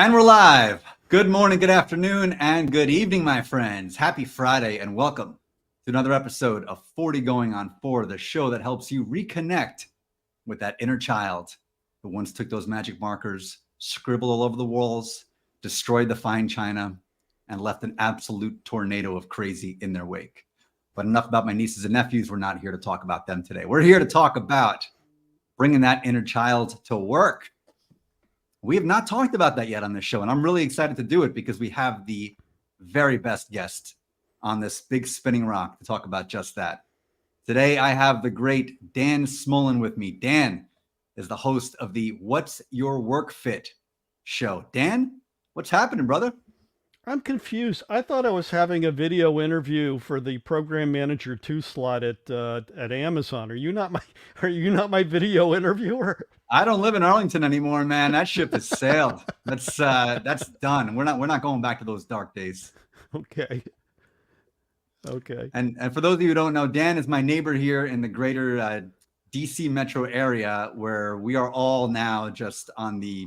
And we're live. Good morning, good afternoon, and good evening, my friends. Happy Friday, and welcome to another episode of 40 Going on 4, the show that helps you reconnect with that inner child who once took those magic markers, scribbled all over the walls, destroyed the fine china, and left an absolute tornado of crazy in their wake. But enough about my nieces and nephews. We're not here to talk about them today. We're here to talk about bringing that inner child to work. We have not talked about that yet on this show, and I'm really excited to do it because we have the very best guest on this big spinning rock to talk about just that. Today, I have the great Dan Smolen with me. Dan is the host of the What's Your Work Fit show. Dan, what's happening, brother? I'm confused. I thought I was having a video interview for the Program Manager 2 slot at Amazon. Are you not my video interviewer? I don't live in Arlington anymore, man. That ship has sailed. That's done. We're not going back to those dark days. Okay. And for those of you who don't know, Dan is my neighbor here in the greater DC metro area, where we are all now just on the,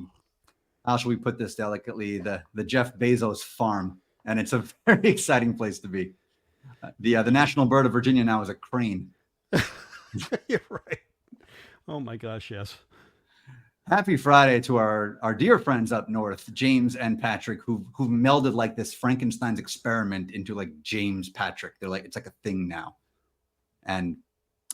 how shall we put this delicately, the Jeff Bezos farm. And it's a very exciting place to be. The national bird of Virginia now is a crane. You're right. Oh my gosh, yes. Happy Friday to our dear friends up north, James and Patrick, who've melded like this Frankenstein's experiment into like James Patrick. They're like, it's like a thing now. And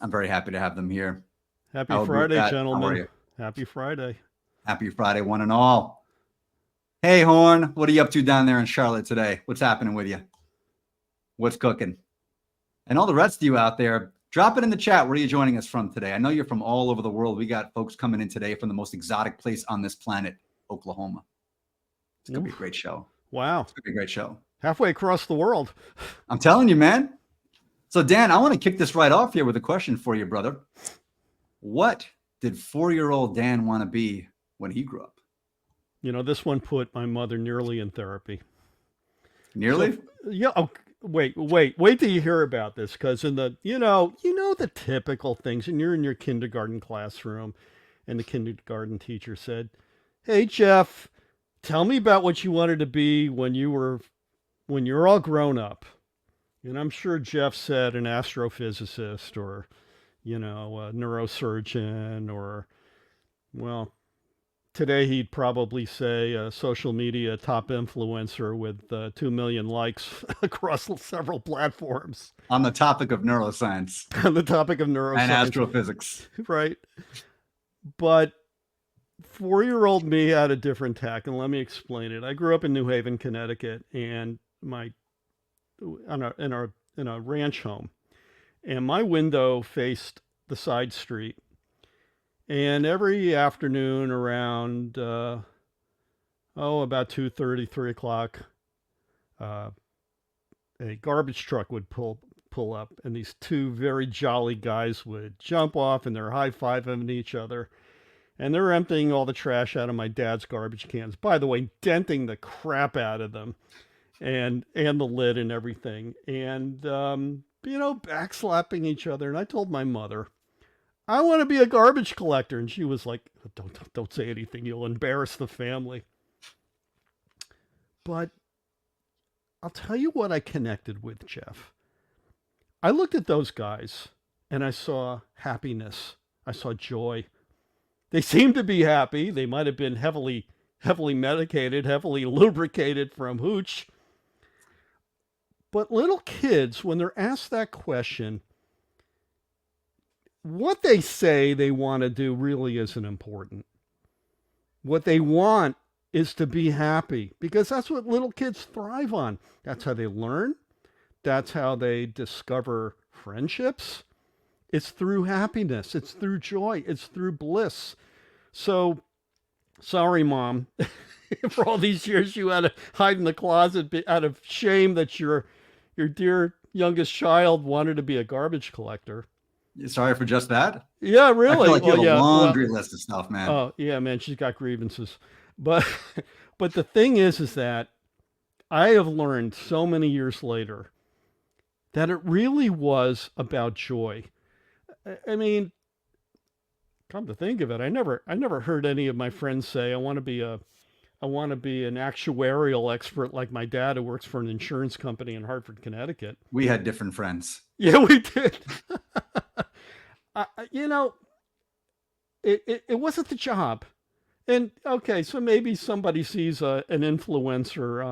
I'm very happy to have them here. Happy Friday, gentlemen. Happy Friday. Happy Friday, one and all. Hey, Horn, what are you up to down there in Charlotte today? What's happening with you? What's cooking? And all the rest of you out there, drop it in the chat. Where are you joining us from today? I know you're from all over the world. We got folks coming in today from the most exotic place on this planet, Oklahoma. It's going to be a great show. Wow. It's going to be a great show. Halfway across the world. I'm telling you, man. So, Dan, I want to kick this right off here with a question for you, brother. What did 4-year-old Dan want to be when he grew up? You know, this one put my mother nearly in therapy. Nearly? So, yeah. Oh, wait till you hear about this, because in the you know the typical things, and you're in your kindergarten classroom and the kindergarten teacher said, "Hey Jeff, tell me about what you wanted to be when you're all grown up." And I'm sure Jeff said an astrophysicist, or a neurosurgeon, or, well, today he'd probably say a social media top influencer with 2 million likes across several platforms. On the topic of neuroscience. On the topic of neuroscience. And astrophysics. Right. But 4-year-old me had a different tack, and let me explain it. I grew up in New Haven, Connecticut, and in a ranch home. And my window faced the side street. And every afternoon around, about 2:30, 3 o'clock, a garbage truck would pull up, and these two very jolly guys would jump off, and they're high-fiving each other. And they're emptying all the trash out of my dad's garbage cans. By the way, denting the crap out of them, and the lid and everything. And, backslapping each other. And I told my mother, I want to be a garbage collector. And she was like, don't say anything. You'll embarrass the family. But I'll tell you what I connected with, Jeff. I looked at those guys and I saw happiness. I saw joy. They seemed to be happy. They might have been heavily medicated, heavily lubricated from hooch. But little kids, when they're asked that question, what they say they want to do really isn't important. What they want is to be happy, because that's what little kids thrive on. That's how they learn. That's how they discover friendships. It's through happiness. It's through joy. It's through bliss. So, sorry, Mom. For all these years you had to hide in the closet out of shame that your dear youngest child wanted to be a garbage collector. Sorry for just that? Yeah, really. I feel like you have a laundry list of stuff, man. Oh, yeah, man, she's got grievances. But the thing is that I have learned so many years later that it really was about joy. I mean, come to think of it, I never heard any of my friends say, I want to be a I want to be an actuarial expert like my dad, who works for an insurance company in Hartford, Connecticut. We had different friends. Yeah, we did. You know, it wasn't the job. And okay, so maybe somebody sees an influencer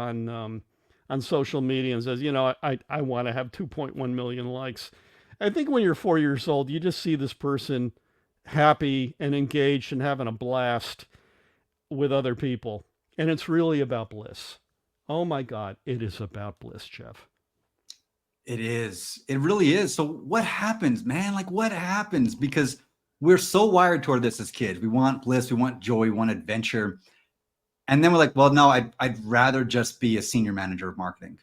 on social media and says, I want to have 2.1 million likes. I think when you're 4 years old, you just see this person happy and engaged and having a blast with other people. And it's really about bliss. Oh my God, it is about bliss, Jeff. It is. It really is. So what happens, man? Like what happens? Because we're so wired toward this as kids. We want bliss, we want joy, we want adventure. And then we're like, well, no, I'd rather just be a senior manager of marketing.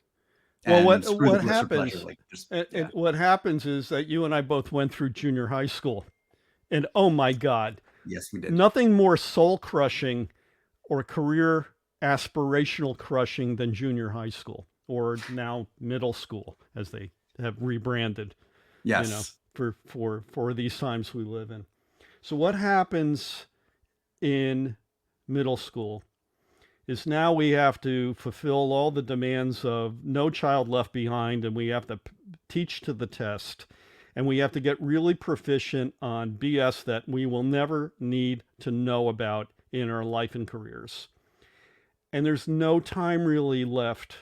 Well, And screw the what bliss or pleasure. happens? Like just And what happens is that you and I both went through junior high school, and oh my God, yes, we did. nothing more soul crushing or career aspirational crushing than junior high school, or now middle school, as they have rebranded. Yes. For these times we live in. So what happens in middle school is now we have to fulfill all the demands of No Child Left Behind, and we have to teach to the test, and we have to get really proficient on BS that we will never need to know about in our life and careers. And there's no time really left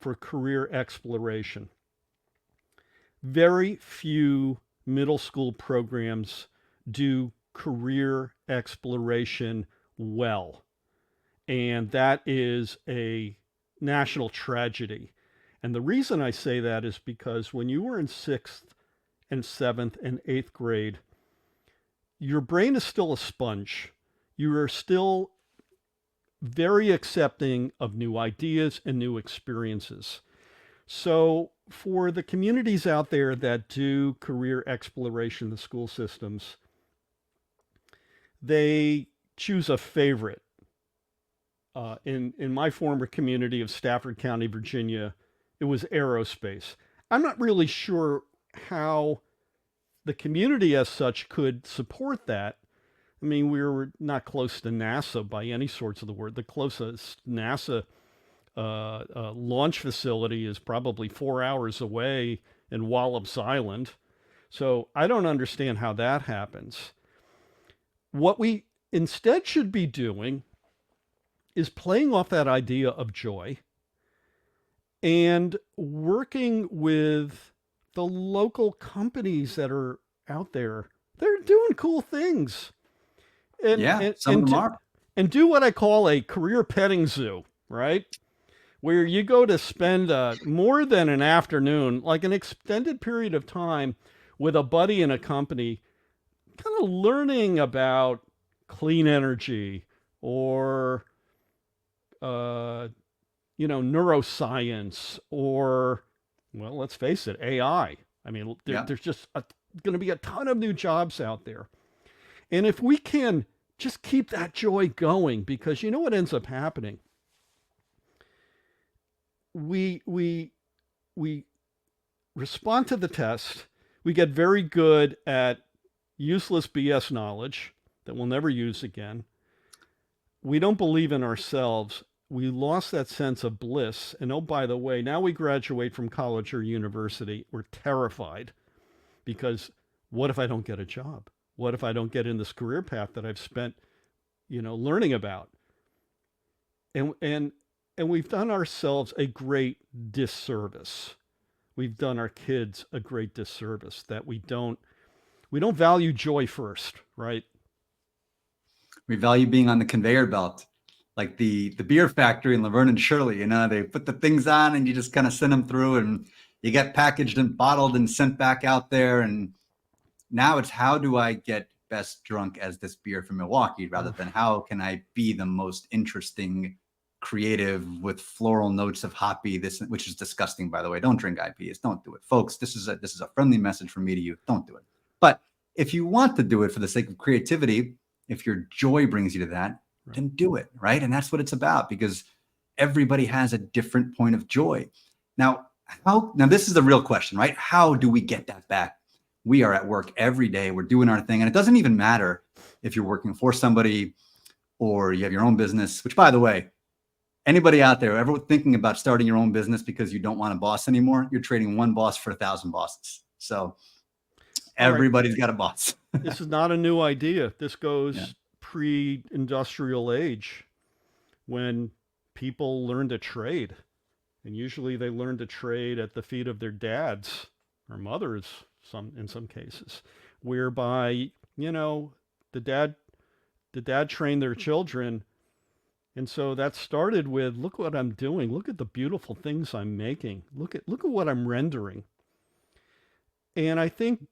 for career exploration. Very few middle school programs do career exploration well. And that is a national tragedy. And the reason I say that is because when you were in 6th and 7th and 8th grade, your brain is still a sponge. You are still very accepting of new ideas and new experiences. So for the communities out there that do career exploration in the school systems, they choose a favorite. In my former community of Stafford County, Virginia, it was aerospace. I'm not really sure how the community as such could support that. I mean, we were not close to NASA by any sorts of the word. The closest NASA launch facility is probably 4 hours away in Wallops Island. So I don't understand how that happens. What we instead should be doing is playing off that idea of joy and working with the local companies that are out there. They're doing cool things. Some of them are. And do what I call a career petting zoo, right? Where you go to spend more than an afternoon, like an extended period of time with a buddy in a company, kind of learning about clean energy or neuroscience, or, well, let's face it, AI. I mean, there's just going to be a ton of new jobs out there. And if we can just keep that joy going, because you know what ends up happening? We respond to the test. We get very good at useless BS knowledge that we'll never use again. We don't believe in ourselves. We lost that sense of bliss. And oh, by the way, now we graduate from college or university, we're terrified because what if I don't get a job? What if I don't get in this career path that I've spent, learning about? And we've done ourselves a great disservice. We've done our kids a great disservice that we don't value joy first, right? We value being on the conveyor belt. Like the beer factory in Laverne and Shirley, they put the things on and you just kind of send them through and you get packaged and bottled and sent back out there. And now it's how do I get best drunk as this beer from Milwaukee rather than how can I be the most interesting, creative with floral notes of hoppy, which is disgusting, by the way. Don't drink IPAs. Don't do it. Folks, this is a friendly message from me to you. Don't do it. But if you want to do it for the sake of creativity, if your joy brings you to that, then do it, right? And that's what it's about, because everybody has a different point of joy. Now this is the real question, right? How do we get that back? We are at work every day. We're doing our thing. And it doesn't even matter if you're working for somebody or you have your own business, which, by the way, Anybody out there ever thinking about starting your own business because you don't want a boss anymore? You're trading one boss for 1,000 bosses. So All right. everybody's got a boss. This is not a new idea. This Yeah. goes pre-industrial age when people learned to trade. And usually they learn to trade at the feet of their dads or mothers, in some cases, whereby, the dad trained their children. And so that started with, look what I'm doing. Look at the beautiful things I'm making. Look at what I'm rendering. And I think,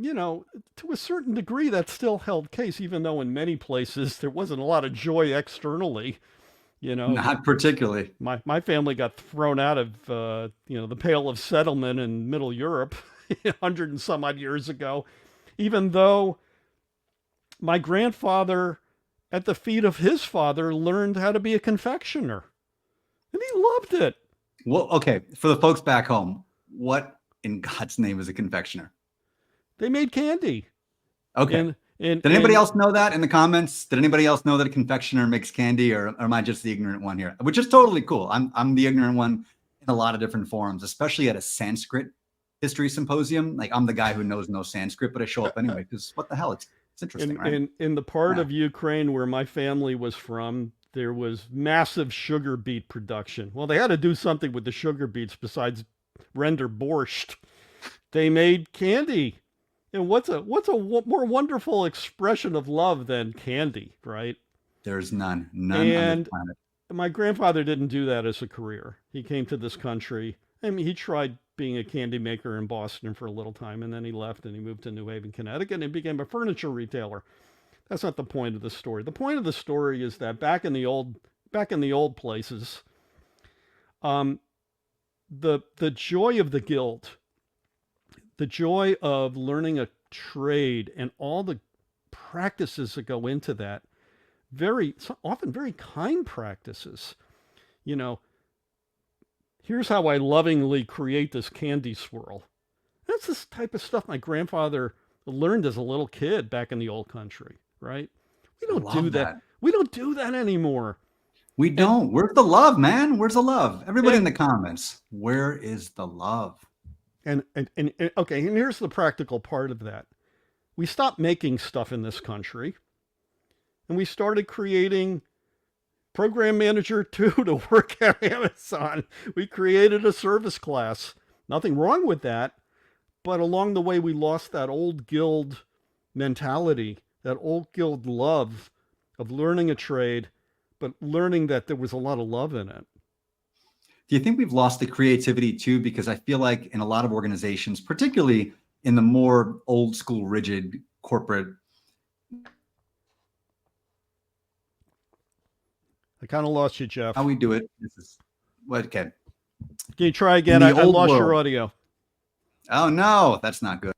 to a certain degree, that still held case, even though in many places there wasn't a lot of joy externally. Not particularly. My family got thrown out of the Pale of Settlement in Middle Europe 100 and some odd years ago, even though my grandfather, at the feet of his father, learned how to be a confectioner, and he loved it. Well, okay, for the folks back home, what in God's name is a confectioner? They made candy. Okay. Did anybody else know that in the comments? Did anybody else know that a confectioner makes candy, or am I just the ignorant one here? Which is totally cool. I'm the ignorant one in a lot of different forums, especially at a Sanskrit history symposium. Like, I'm the guy who knows no Sanskrit, but I show up anyway because what the hell? It's interesting, right? In the part of Ukraine where my family was from, there was massive sugar beet production. Well, they had to do something with the sugar beets besides render borscht. They made candy. And what's a more wonderful expression of love than candy, right? There's none on this planet. My grandfather didn't do that as a career. He came to this country. I mean, he tried being a candy maker in Boston for a little time, and then he left and he moved to New Haven, Connecticut, and became a furniture retailer. That's not the point of the story. The point of the story is that back in the old places, the joy of the guild, the joy of learning a trade, and all the practices that go into that, often very kind practices. Here's how I lovingly create this candy swirl. That's this type of stuff my grandfather learned as a little kid back in the old country, right? We don't do that. We don't do that anymore. We don't. Where's the love, man? Where's the love? Everybody in the comments, where is the love? And okay, and here's the practical part of that. We stopped making stuff in this country, and we started creating Program Manager 2 to work at Amazon. We created a service class. Nothing wrong with that, but along the way we lost that old guild mentality, that old guild love of learning a trade, but learning that there was a lot of love in it. Do you think we've lost the creativity too? Because I feel like in a lot of organizations, particularly in the more old school, rigid corporate. I kind of lost you, Jeff. How we do it. This is okay. Can you try again? I lost your audio. Oh no, that's not good.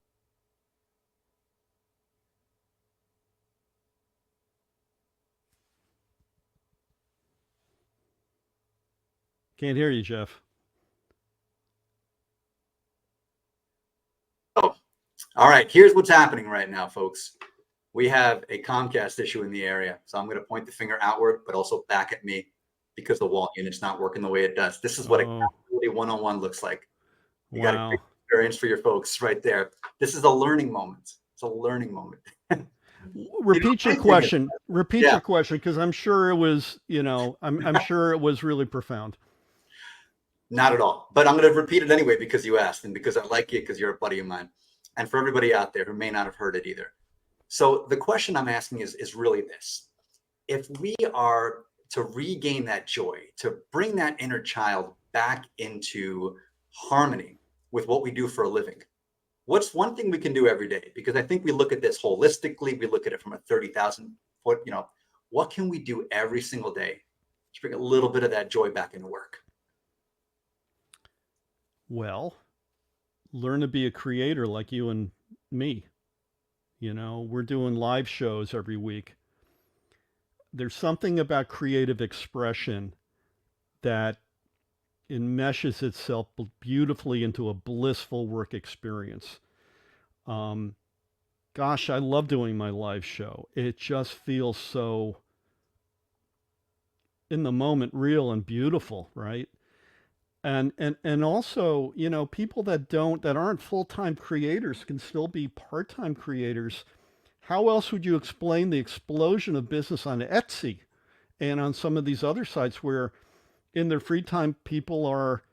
Can't hear you, Jeff. Oh, all right. Here's what's happening right now, folks. We have a Comcast issue in the area. So I'm going to point the finger outward, but also back at me because the wall unit's not working the way it does. This is what accountability 101 looks like. You got a great experience for your folks right there. This is a learning moment. It's a learning moment. Repeat your question. Repeat your question, because I'm sure it was, I'm sure it was really profound. Not at all. But I'm going to repeat it anyway because you asked and because I like you, because you're a buddy of mine. And for everybody out there who may not have heard it either. So the question I'm asking is really this. If we are to regain that joy, to bring that inner child back into harmony with what we do for a living, what's one thing we can do every day? Because I think we look at this holistically. We look at it from a 30,000 foot, what can we do every single day to bring a little bit of that joy back into work? Well, learn to be a creator like you and me. We're doing live shows every week. There's something about creative expression that enmeshes itself beautifully into a blissful work experience. Gosh, I love doing my live show. It just feels so in the moment real and beautiful, right? And also, people that aren't full-time creators can still be part-time creators. How else would you explain the explosion of business on Etsy and on some of these other sites where in their free time people are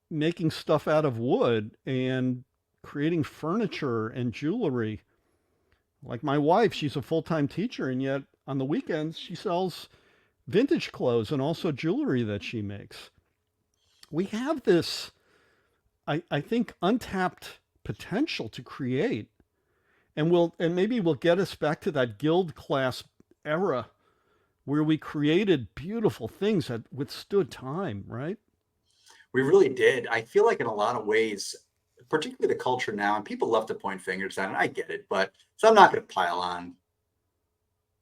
making stuff out of wood and creating furniture and jewelry? Like my wife, she's a full-time teacher, and yet on the weekends she sells vintage clothes and also jewelry that she makes. We have this, I think, untapped potential to create, and maybe we'll get us back to that guild class era where we created beautiful things that withstood time, right? We really did. I feel like in a lot of ways, particularly the culture now, and people love to point fingers at it, and I get it, but so I'm not going to pile on.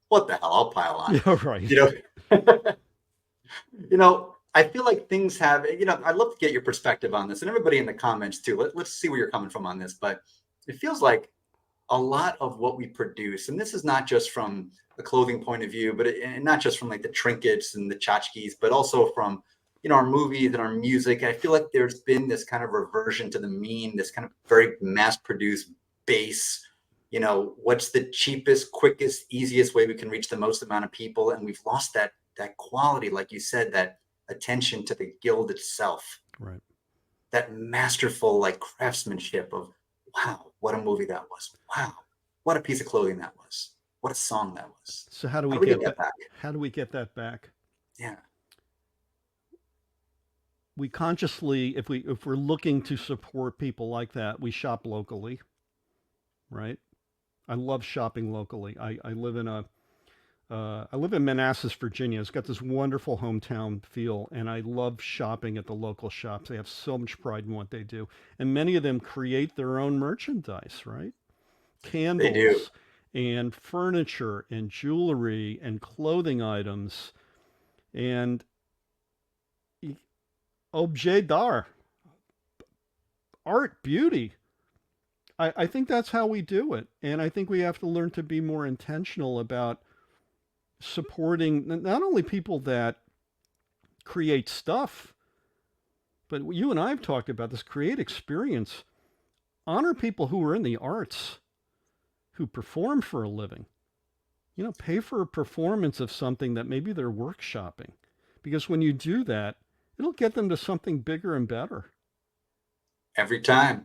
What the hell? I'll pile on. Yeah, right. You know, I feel like things have, I'd love to get your perspective on this and everybody in the comments too. Let's see where you're coming from on this, but it feels like a lot of what we produce, and this is not just from a clothing point of view, and not just from like the trinkets and the tchotchkes, but also from, our movies and our music. I feel like there's been this kind of reversion to the mean, this kind of very mass produced base, what's the cheapest, quickest, easiest way we can reach the most amount of people. And we've lost that quality, like you said, that attention to the guild itself, Right. that masterful like craftsmanship of, wow, what a movie that was. Wow, what a piece of clothing that was. What a song that was. So how do we How do we get get that back? How do we get that back? Yeah. We consciously, if we're looking to support people like that, we shop locally, right? I love shopping locally. I live in Manassas, Virginia. It's got this wonderful hometown feel, and I love shopping at the local shops. They have so much pride in what they do, and many of them create their own merchandise, right? They do. Candles and furniture and jewelry and clothing items and objet d'art, art, beauty. I think that's how we do it. And I think we have to learn to be more intentional about supporting not only people that create stuff, but you and I have talked about this, create experience. Honor people who are in the arts, who perform for a living. Pay for a performance of something that maybe they're workshopping. Because when you do that, it'll get them to something bigger and better. Every time.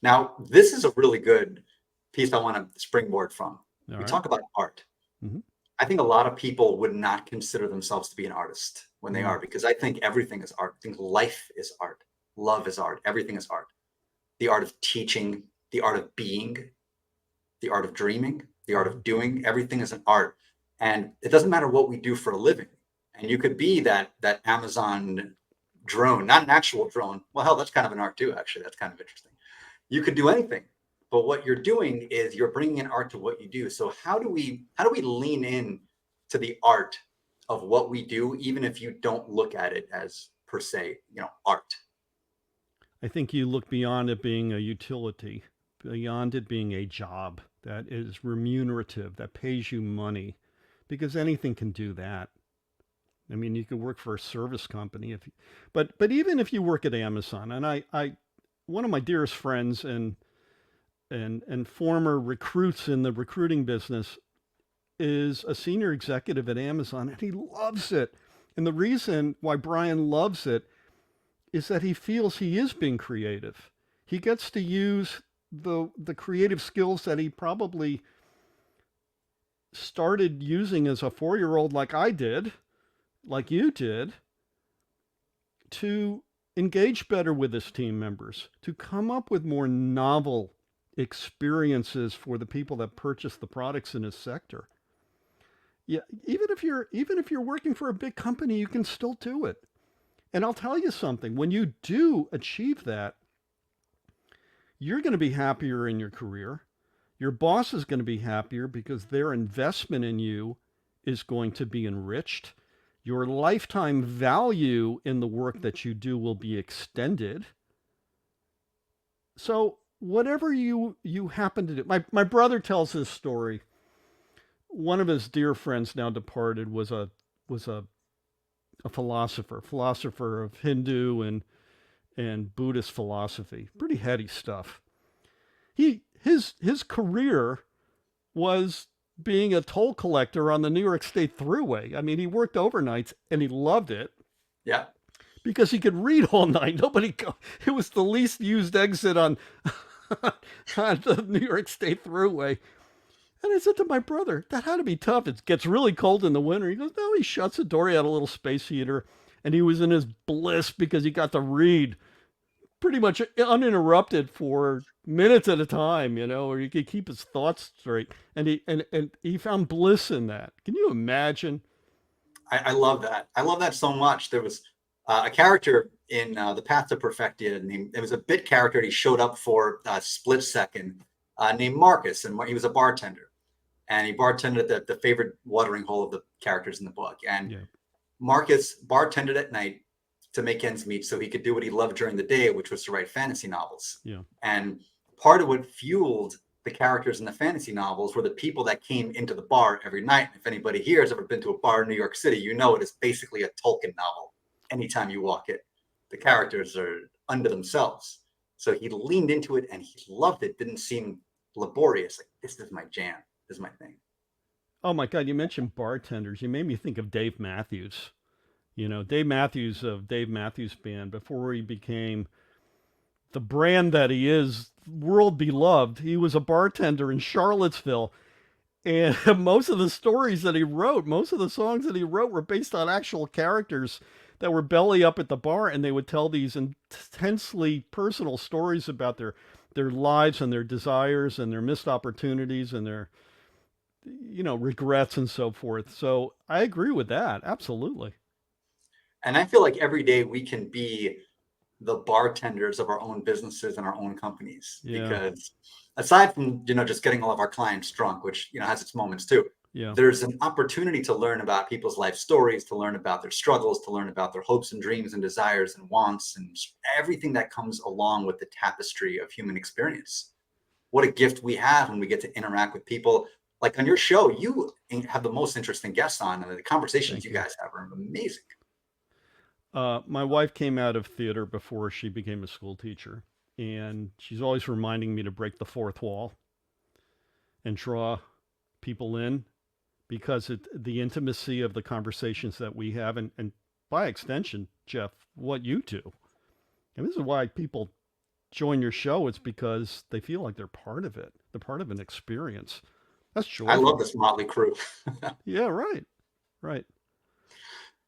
Now, this is a really good piece I want to springboard from. All We right. talk about art. Mm-hmm. I think a lot of people would not consider themselves to be an artist when they are, because I think everything is art. I think life is art. Love is art. Everything is art. The art of teaching, the art of being, the art of dreaming, the art of doing, everything is an art. And it doesn't matter what we do for a living. And you could be that Amazon drone, not an actual drone. Well, hell, that's kind of an art too, actually. That's kind of interesting. You could do anything, but what you're doing is you're bringing in art to what you do. So how do we lean in to the art of what we do, even if you don't look at it as per se, art? I think you look beyond it being a utility, beyond it being a job that is remunerative, that pays you money, because anything can do that. I mean, you could work for a service company but even if you work at Amazon, and I one of my dearest friends and former recruits in the recruiting business is a senior executive at Amazon, and he loves it. And the reason why Brian loves it is that he feels he is being creative. He gets to use the creative skills that he probably started using as a 4-year-old, like I did, like you did, to engage better with his team members, to come up with more novel experiences for the people that purchase the products in his sector. Yeah, even if you're working for a big company, you can still do it. And I'll tell you something, when you do achieve that, you're going to be happier in your career. Your boss is going to be happier because their investment in you is going to be enriched. Your lifetime value in the work that you do will be extended. So whatever you happen to do, my brother tells this story. One of his dear friends, now departed, was a was a philosopher of Hindu and Buddhist philosophy. Pretty heady stuff. His career was being a toll collector on the New York State Thruway. I mean, he worked overnights and he loved it Yeah. because he could read all night. It was the least used exit on on the New York State Thruway. And I said to my brother, that had to be tough. It gets really cold in the winter. He goes, no, he shuts the door. He had a little space heater and he was in his bliss because he got to read pretty much uninterrupted for minutes at a time, or he could keep his thoughts straight. And he found bliss in that. Can you imagine? I love that. I love that so much. There was a character in The Path to Perfectia named, it was a bit character. He showed up for a split second named Marcus, and he was a bartender. And he bartended at the favorite watering hole of the characters in the book. And Yeah. Marcus bartended at night to make ends meet so he could do what he loved during the day, which was to write fantasy novels. Yeah. And part of what fueled the characters in the fantasy novels were the people that came into the bar every night. If anybody here has ever been to a bar in New York City, you know it is basically a Tolkien novel. Anytime you walk it, the characters are under themselves. So he leaned into it and he loved it. Didn't seem laborious. Like, this is my jam. This is my thing. Oh my God, you mentioned bartenders. You made me think of Dave Matthews. Dave Matthews of Dave Matthews Band, before he became the brand that he is, world beloved, he was a bartender in Charlottesville. And most of the stories that he wrote, most of the songs that he wrote were based on actual characters that were belly up at the bar, and they would tell these intensely personal stories about their lives and their desires and their missed opportunities and their regrets and so forth. So I agree with that. Absolutely. And I feel like every day we can be the bartenders of our own businesses and our own companies, Yeah. because aside from, just getting all of our clients drunk, which, has its moments too, Yeah. there's an opportunity to learn about people's life stories, to learn about their struggles, to learn about their hopes and dreams and desires and wants and everything that comes along with the tapestry of human experience. What a gift we have when we get to interact with people. Like on your show, you have the most interesting guests on, and the conversations you guys have are amazing. My wife came out of theater before she became a school teacher, and she's always reminding me to break the fourth wall and draw people in, because the intimacy of the conversations that we have, and by extension, Jeff, what you do. And this is why people join your show. It's because they feel like they're part of it. They're part of an experience. That's joyful. I love this motley crew. Yeah, right. Right.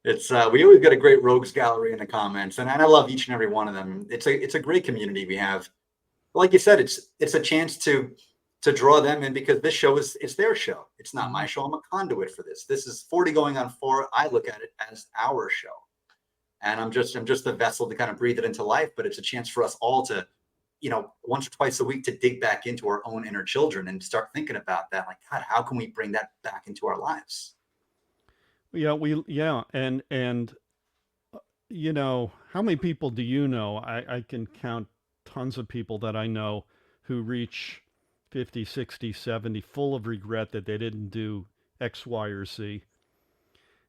It's we always get a great rogues gallery in the comments, and I love each and every one of them. It's a great community we have. Like you said, it's a chance to draw them in, because this show is their show. It's not my show. I'm a conduit for this. This is 40 going on 4. I look at it as our show, and I'm just the vessel to kind of breathe it into life. But it's a chance for us all to, once or twice a week, to dig back into our own inner children and start thinking about that. Like, God, how can we bring that back into our lives? Yeah, and how many people do you know? I can count tons of people that I know who reach 50, 60, 70 full of regret that they didn't do X, Y, or Z.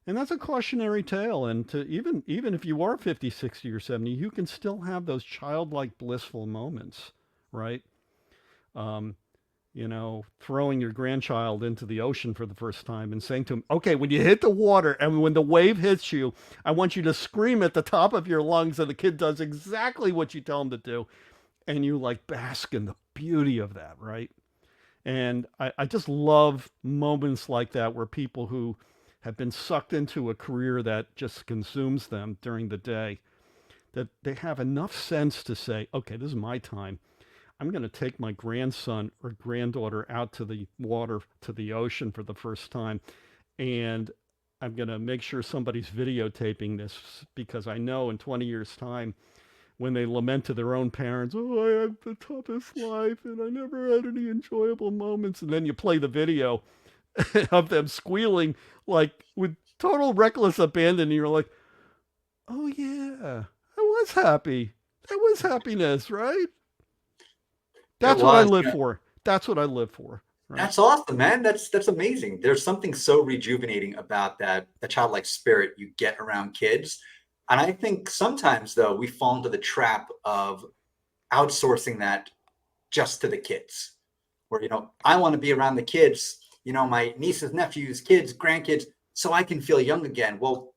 And that's a cautionary tale. And to even if you are 50, 60, or 70, you can still have those childlike blissful moments, right? Throwing your grandchild into the ocean for the first time and saying to him, okay, when you hit the water and when the wave hits you, I want you to scream at the top of your lungs. And the kid does exactly what you tell him to do. And you like bask in the beauty of that, right? And I just love moments like that, where people who have been sucked into a career that just consumes them during the day, that they have enough sense to say, okay, this is my time. I'm going to take my grandson or granddaughter out to the water, to the ocean for the first time. And I'm going to make sure somebody's videotaping this, because I know in 20 years' time, when they lament to their own parents, oh, I had the toughest life and I never had any enjoyable moments. And then you play the video of them squealing, like with total reckless abandon. And you're like, oh yeah, I was happy. That was happiness, right? That's what I live for. That's what I live for, right? That's awesome, man. That's amazing. There's something so rejuvenating about that, the childlike spirit you get around kids. And I think sometimes though we fall into the trap of outsourcing that just to the kids. Where, I want to be around the kids, my nieces, nephews, kids, grandkids, so I can feel young again. Well,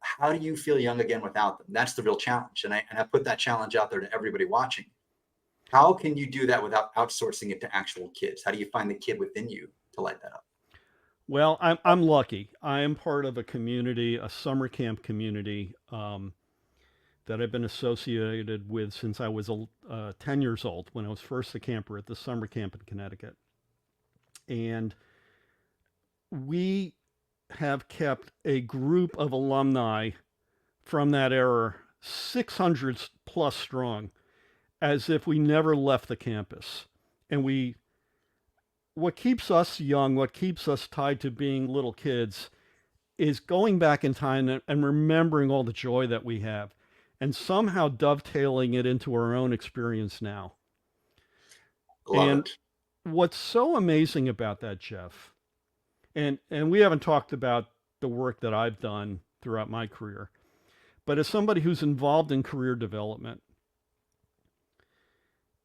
how do you feel young again without them? That's the real challenge. And I put that challenge out there to everybody watching. How can you do that without outsourcing it to actual kids? How do you find the kid within you to light that up? Well, I'm lucky. I am part of a community, a summer camp community that I've been associated with since I was 10 years old, when I was first a camper at the summer camp in Connecticut. And we have kept a group of alumni from that era, 600 plus strong, as if we never left the campus. And what keeps us young, what keeps us tied to being little kids, is going back in time and remembering all the joy that we have and somehow dovetailing it into our own experience now. Love And it. what's so amazing about that, Jeff, and we haven't talked about the work that I've done throughout my career, but as somebody who's involved in career development,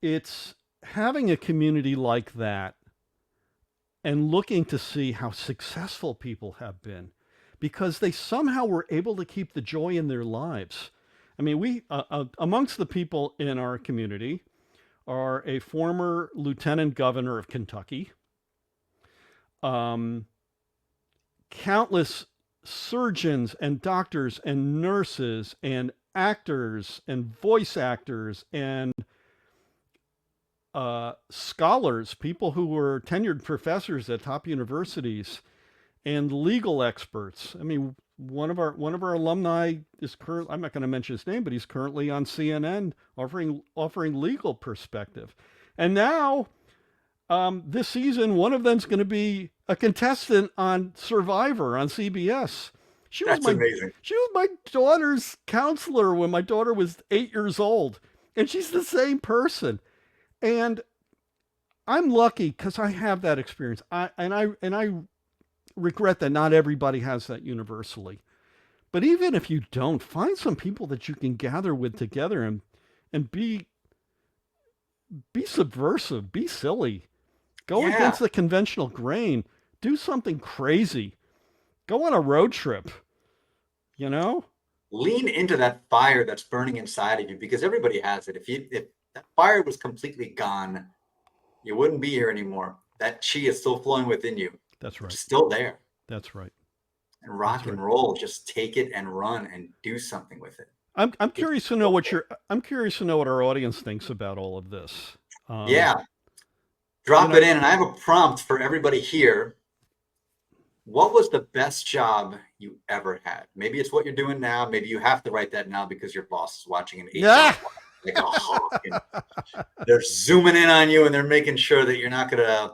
it's having a community like that and looking to see how successful people have been, because they somehow were able to keep the joy in their lives. I mean, we amongst the people in our community are a former lieutenant governor of Kentucky, um, countless surgeons and doctors and nurses and actors and voice actors and scholars, people who were tenured professors at top universities, and legal experts. I mean, one of our alumni is current. I'm not going to mention his name, but he's currently on CNN offering legal perspective. And now, this season, one of them's going to be a contestant on Survivor on CBS. That's amazing. She was my daughter's counselor when my daughter was 8 years old, and she's the same person. And I'm lucky because I have that experience. I regret that not everybody has that universally. But even if you don't, find some people that you can gather with together and be subversive, be silly, go Yeah. against the conventional grain, do something crazy, go on a road trip. You know? Lean into that fire that's burning inside of you, because everybody has it. If that fire was completely gone, you wouldn't be here anymore. That chi is still flowing within you. That's right. It's still there. That's right. And rock and roll, just take it and run and do something with it. I'm curious to know I'm curious to know what our audience thinks about all of this. Yeah. Drop it in. And I have a prompt for everybody here. What was the best job you ever had? Maybe it's what you're doing now. Maybe you have to write that now because your boss is watching an 8 like a hawk. They're zooming in on you and they're making sure that you're not going to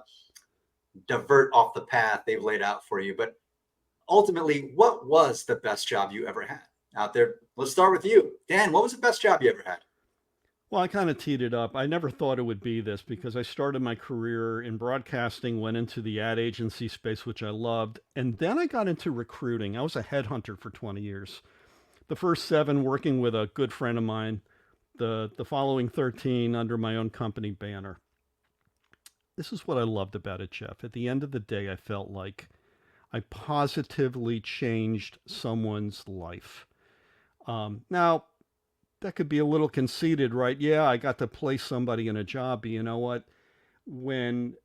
divert off the path they've laid out for you. But ultimately, what was the best job you ever had out there? Let's start with you. Dan, what was the best job you ever had? Well, I kind of teed it up. I never thought it would be this because I started my career in broadcasting, went into the ad agency space, which I loved. And then I got into recruiting. I was a headhunter for 20 years. The first 7 working with a good friend of mine, the following 13 under my own company banner. This is what I loved about it, Jeff. At the end of the day, I felt like I positively changed someone's life. Now, that could be a little conceited, right? Yeah, I got to place somebody in a job, but you know what? When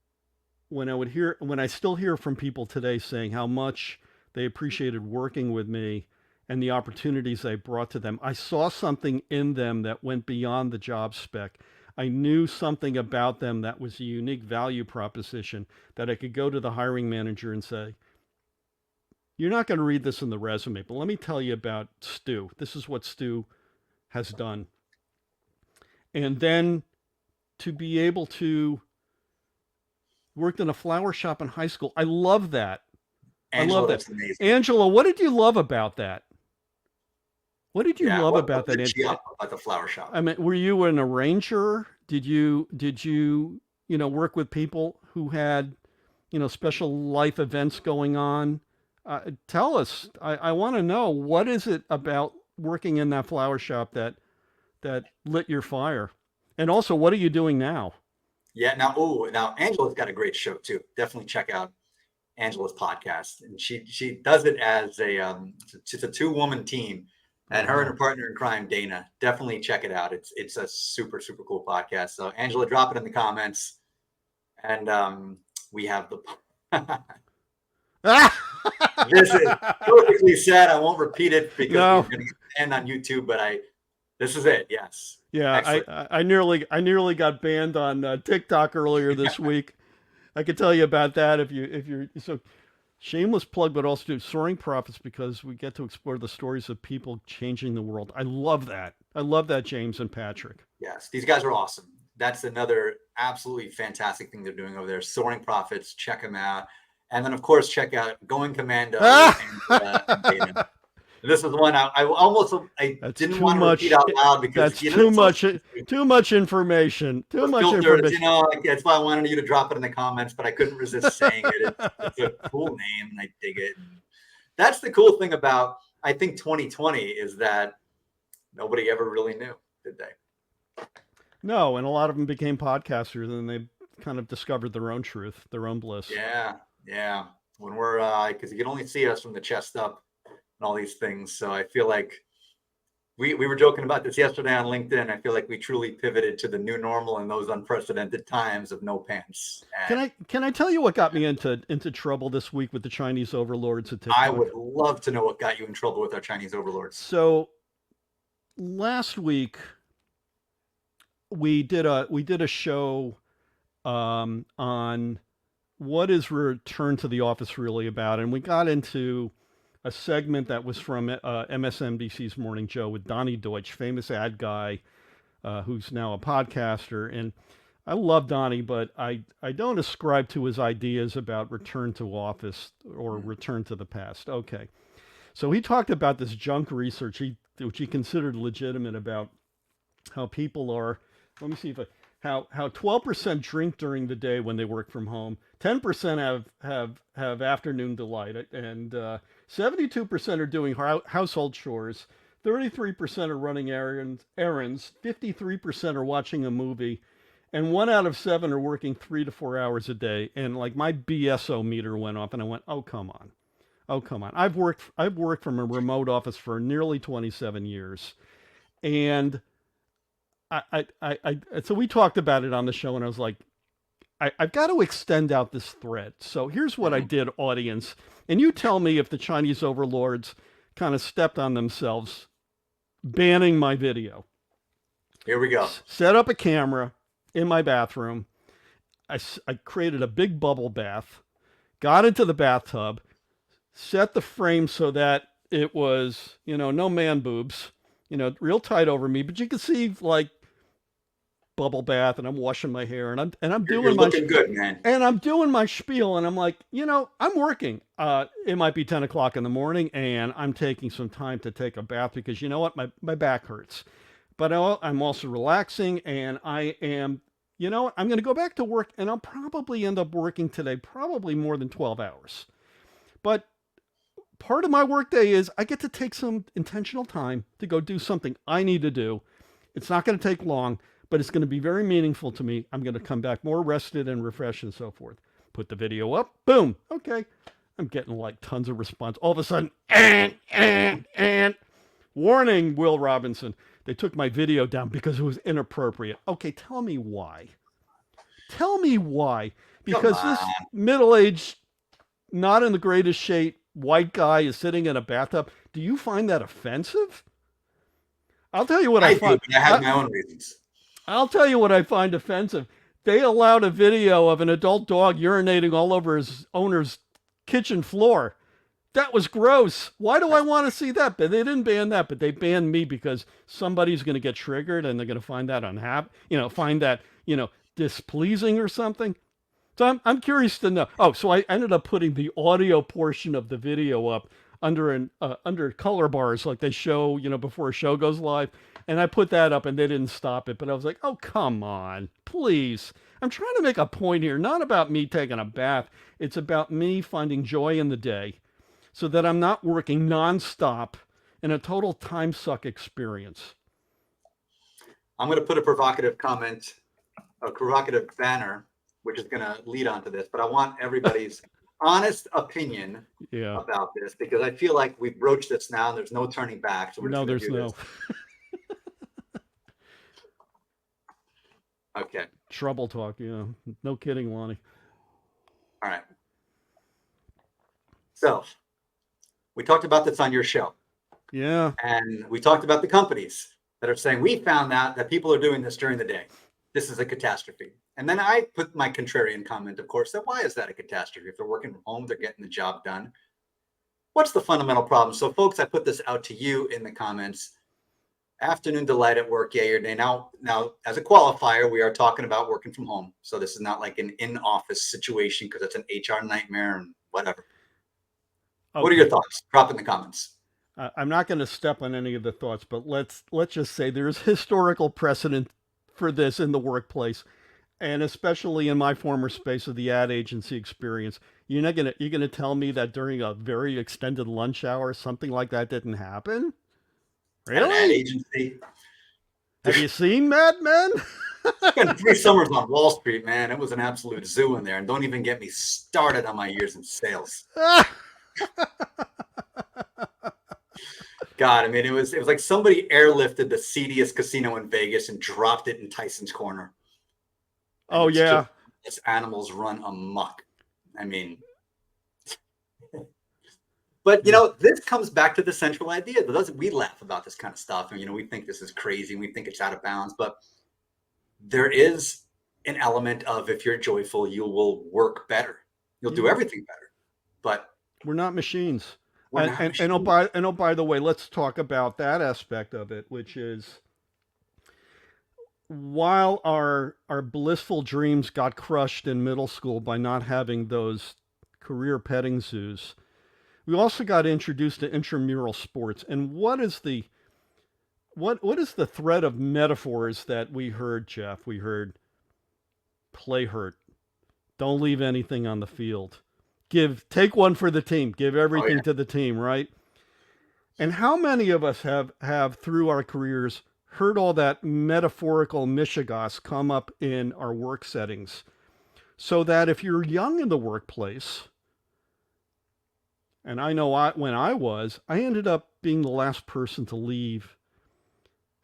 I still hear from people today saying how much they appreciated working with me and the opportunities I brought to them, I saw something in them that went beyond the job spec. I knew something about them that was a unique value proposition that I could go to the hiring manager and say, you're not going to read this in the resume, but let me tell you about Stu. This is what Stu has done. And then to be able to work in a flower shop in high school. I love that. Angela, I love that. That's amazing. Angela, what did you love about that? What did you love about that? About the flower shop. I mean, were you an arranger? Did you work with people who had special life events going on. Tell us. I want to know, what is it about working in that flower shop that lit your fire, and also, what are you doing now? Yeah. Now Angela's got a great show too. Definitely check out Angela's podcast, and she does it as it's a 2-woman team, and her and her Wow. partner in crime, Dana. Definitely check it out. It's a super super cool podcast. So Angela, drop it in the comments, and we have the. This is perfectly said. I won't repeat it because we're No. going to get banned on YouTube. But this is it. Yes, Yeah, excellent. I nearly got banned on TikTok earlier this week. I could tell you about that if you're so. Shameless plug, but also do Soaring Profits, because we get to explore the stories of people changing the world. I love that. I love that, James and Patrick. Yes, these guys are awesome. That's another absolutely fantastic thing they're doing over there. Soaring Profits, check them out. And then, of course, check out Going Commando with Angela and Dana. This is one I That's didn't too want to repeat much. out loud because That's too it's so much. Too much information. Too the much filters, information. that's why I wanted you to drop it in the comments, but I couldn't resist saying it. It's a cool name and I dig it. And that's the cool thing about, I think, 2020 is that nobody ever really knew, did they? No, and a lot of them became podcasters, and they kind of discovered their own truth, their own bliss. Yeah, yeah. When we're because you can only see us from the chest up and all these things. So I feel like we were joking about this yesterday on LinkedIn. I feel like we truly pivoted to the new normal in those unprecedented times of no pants. And Can I tell you what got me into trouble this week with the Chinese overlords at I TikTok? would love to know what got you in trouble with our Chinese overlords. So last week we did a show on what is Return to the Office really about, and we got into a segment that was from MSNBC's Morning Joe with Donnie Deutsch, famous ad guy, who's now a podcaster. And I love Donnie, but I don't ascribe to his ideas about return to office or return to the past. Okay. So he talked about this junk research which he considered legitimate, about how people are, let me see if I, how 12% drink during the day when they work from home, 10% have afternoon delight, and 72% are doing household chores, 33% are running errands, 53% are watching a movie, and 1 out of 7 are working 3 to 4 hours a day. And like, my BSO meter went off, and I went, oh come on, oh come on. I've worked from a remote office for nearly 27 years, and so we talked about it on the show, and I was like, I've got to extend out this thread. So here's what I did, audience, and you tell me if the Chinese overlords kind of stepped on themselves banning my video. Here we go. Set up a camera in my bathroom. I created a big bubble bath, got into the bathtub, set the frame so that it was, no man boobs, real tight over me, but you can see like bubble bath, and I'm washing my hair, and I'm doing You're my looking good, man. and I'm doing my spiel, and I'm like, I'm working. It might be 10 o'clock in the morning, and I'm taking some time to take a bath because you know what, my back hurts, but I'm also relaxing, and I am, I'm going to go back to work, and I'll probably end up working today, probably more than 12 hours, but part of my workday is I get to take some intentional time to go do something I need to do. It's not going to take long, but it's going to be very meaningful to me. I'm going to come back more rested and refreshed and so forth. Put the video up. Boom. Okay. I'm getting like tons of response. All of a sudden, and warning, Will Robinson. They took my video down because it was inappropriate. Okay, tell me why. Tell me why. Because this middle-aged, not in the greatest shape, white guy is sitting in a bathtub. Do you find that offensive? I'll tell you what I find. Do, but I have my own reasons. I'll tell you what I find offensive. They allowed a video of an adult dog urinating all over his owner's kitchen floor. That was gross. Why do I want to see that? But they didn't ban that, but they banned me because somebody's going to get triggered and they're going to find that find that, displeasing or something. So I'm curious to know. Oh, so I ended up putting the audio portion of the video up under color bars like they show, before a show goes live. And I put that up and they didn't stop it. But I was like, oh, come on, please. I'm trying to make a point here, not about me taking a bath. It's about me finding joy in the day so that I'm not working nonstop in a total time suck experience. I'm going to put a provocative comment, a provocative banner, which is going to lead on to this, but I want everybody's honest opinion Yeah. about this because I feel like we've broached this now and there's no turning back. So we're just No, going to there's do no this. Okay. trouble talk. Yeah. No kidding, Lonnie. All right. So we talked about this on your show. Yeah. And we talked about the companies that are saying, we found out that people are doing this during the day. This is a catastrophe. And then I put my contrarian comment, of course, that why is that a catastrophe? If they're working from home, they're getting the job done. What's the fundamental problem? So, folks, I put this out to you in the comments. Afternoon delight at work, yay or nay. Now, as a qualifier, we are talking about working from home. So this is not like an in-office situation because it's an HR nightmare and whatever. Okay. What are your thoughts? Drop in the comments. I'm not going to step on any of the thoughts, but let's just say there's historical precedent for this in the workplace, and especially in my former space of the ad agency experience. You're gonna tell me that during a very extended lunch hour something like that didn't happen? Really? At an ad agency. Have you seen Mad Men? Spent 3 summers on Wall Street, man. It was an absolute zoo in there, and don't even get me started on my years in sales. God, I mean, it was like somebody airlifted the seediest casino in Vegas and dropped it in Tyson's Corner. And oh yeah, just animals run amok. I mean, but you know, this comes back to the central idea. We laugh about this kind of stuff, and we think this is crazy, and we think it's out of bounds. But there is an element of if you're joyful, you will work better. You'll do everything better. But we're not machines. And oh, by the way, let's talk about that aspect of it, which is while our blissful dreams got crushed in middle school by not having those career petting zoos, we also got introduced to intramural sports. And what is the thread of metaphors that we heard, Jeff? We heard play hurt. Don't leave anything on the field. Take one for the team. Give everything to the team, right? And how many of us have through our careers heard all that metaphorical mishigas come up in our work settings, so that if you're young in the workplace, and I know when I ended up being the last person to leave,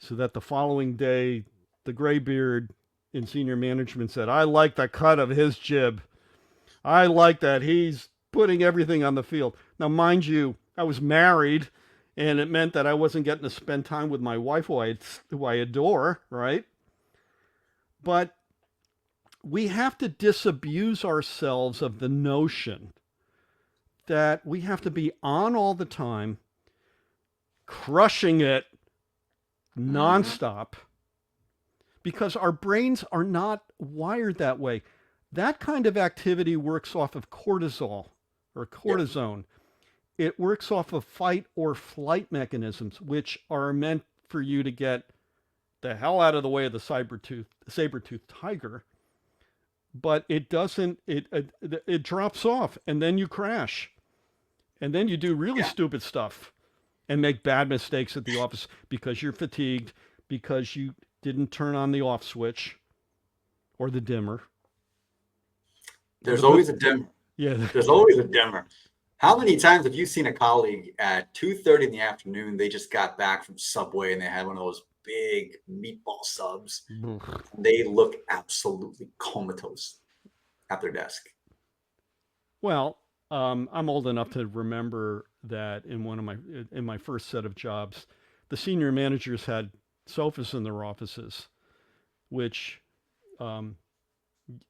so that the following day, the graybeard in senior management said, "I like the cut of his jib. I like that he's putting everything on the field." Now, mind you, I was married, and it meant that I wasn't getting to spend time with my wife, who I adore, right? But we have to disabuse ourselves of the notion that we have to be on all the time, crushing it nonstop, because our brains are not wired that way. That kind of activity works off of cortisol or cortisone. Yep. It works off of fight or flight mechanisms, which are meant for you to get the hell out of the way of the saber-toothed tiger. But it doesn't, it drops off, and then you crash. And then you do really stupid stuff and make bad mistakes at the office because you're fatigued, because you didn't turn on the off switch or the dimmer. There's always a dimmer. Yeah. There's always a dimmer. How many times have you seen a colleague at 2:30 in the afternoon, they just got back from Subway and they had one of those big meatball subs. They look absolutely comatose at their desk. Well, I'm old enough to remember that in my first set of jobs, the senior managers had sofas in their offices, which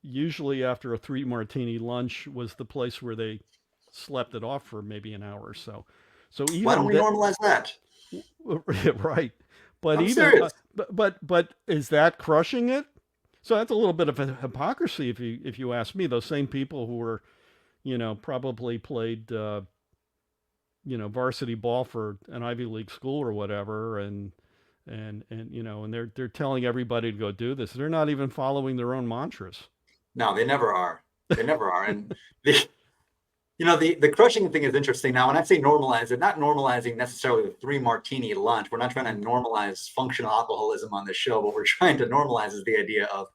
usually after a 3 martini lunch was the place where they slept it off for maybe an hour or so. So even why don't we normalize that? Right. But I'm serious. But is that crushing it? So that's a little bit of a hypocrisy if you ask me. Those same people who were, probably played varsity ball for an Ivy League school or whatever, and and and they're telling everybody to go do this. They're not even following their own mantras. No, they never are. They never are. And the the crushing thing is interesting. Now, when I say normalize it, not normalizing necessarily the 3 martini lunch. We're not trying to normalize functional alcoholism on this show. What we're trying to normalize is the idea of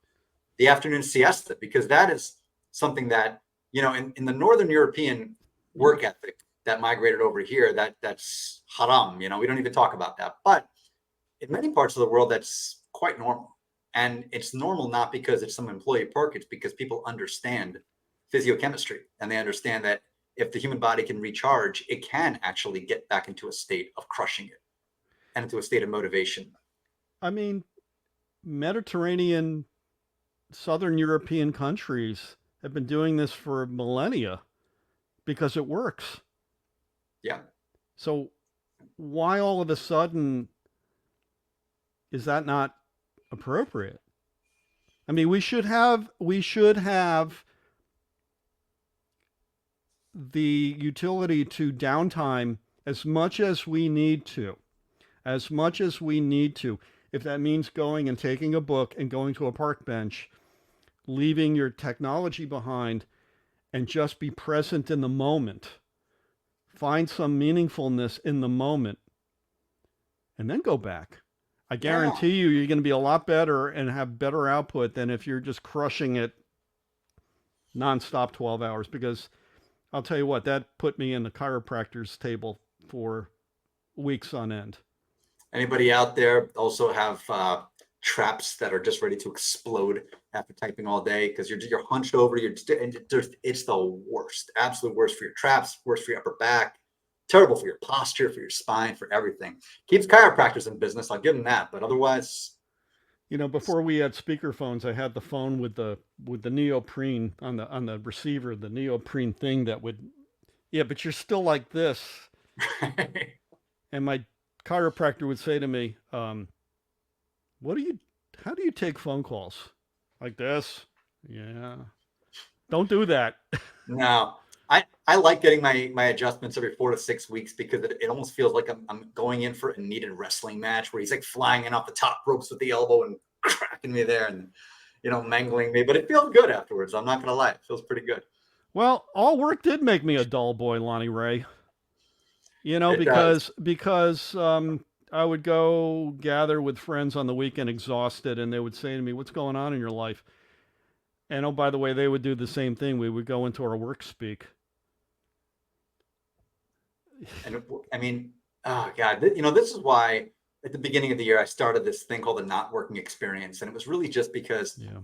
the afternoon siesta, because that is something that, in the Northern European work ethic that migrated over here, that's haram. We don't even talk about that. But in many parts of the world, that's quite normal. And it's normal not because it's some employee perk, it's because people understand physiochemistry and they understand that if the human body can recharge, it can actually get back into a state of crushing it and into a state of motivation. I mean, Mediterranean, Southern European countries have been doing this for millennia because it works. Yeah. So why all of a sudden is that not appropriate? I mean, we should have the utility to downtime as much as we need to. As much as we need to. If that means going and taking a book and going to a park bench, leaving your technology behind and just be present in the moment. Find some meaningfulness in the moment and then go back. I Yeah. guarantee you, you're going to be a lot better and have better output than if you're just crushing it nonstop 12 hours. Because I'll tell you what, that put me in the chiropractor's table for weeks on end. Anybody out there also have traps that are just ready to explode after typing all day because you're hunched over, and it's the worst, absolute worst for your traps, worst for your upper back, terrible for your posture, for your spine, for everything. Keeps chiropractors in business, I'll give them that, but otherwise, Before we had speakerphones, I had the phone with the neoprene on the receiver, the neoprene thing that would, yeah, but you're still like this. And my chiropractor would say to me, "What do you? How do you take phone calls like this?" Yeah, don't do that. no. I like getting my adjustments every 4 to 6 weeks because it almost feels like I'm going in for a needed wrestling match where he's like flying in off the top ropes with the elbow and cracking me there and mangling me, but it feels good afterwards. I'm not gonna lie, it feels pretty good. Well, all work did make me a dull boy, Lonnie Ray. It does. Because I would go gather with friends on the weekend exhausted, and they would say to me, "What's going on in your life?" And oh, by the way, they would do the same thing. We would go into our work speak. And I mean, oh God, this is why at the beginning of the year I started this thing called the not working experience, and it was really just because Yeah.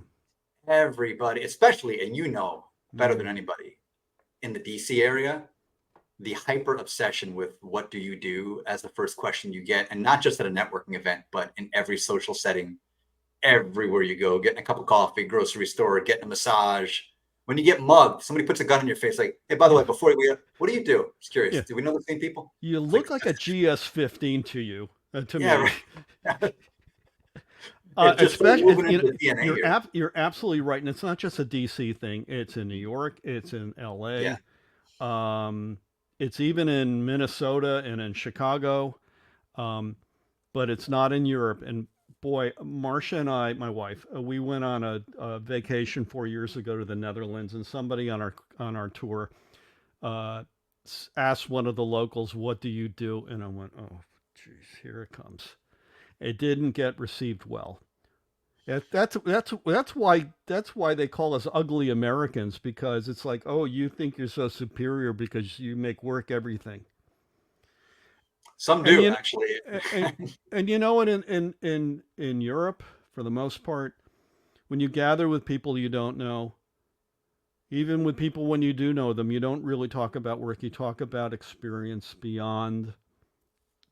everybody, especially, and better than Mm. anybody in the DC area, the hyper obsession with what do you do as the first question you get, and not just at a networking event, but in every social setting, everywhere you go, getting a cup of coffee, grocery store, getting a massage. When you get mugged, somebody puts a gun in your face, like, "Hey, by the way, Yeah. before we, what do you do?" Just curious. Yeah. Do we know the same people? You It's like, look like a GS-15 to you, to yeah, me. right. It's just so woven Especially, into the DNA here. you're absolutely right, and it's not just a DC thing. It's in New York. It's in Yeah. L.A. Um, it's even in Minnesota and in Chicago, um, but it's not in Europe. And boy, Marcia and I, my wife, we went on a vacation 4 years ago to the Netherlands, and somebody on our tour uh, asked one of the locals, "What do you do?" And I went, "Oh, geez, here it comes." It didn't get received well. That's why they call us ugly Americans, because it's like, oh, you think you're so superior because you make work everything. Some And do you actually. and and you know what, in Europe, for the most part, when you gather with people you don't know, even with people when you do know them, you don't really talk about work. You talk about experience beyond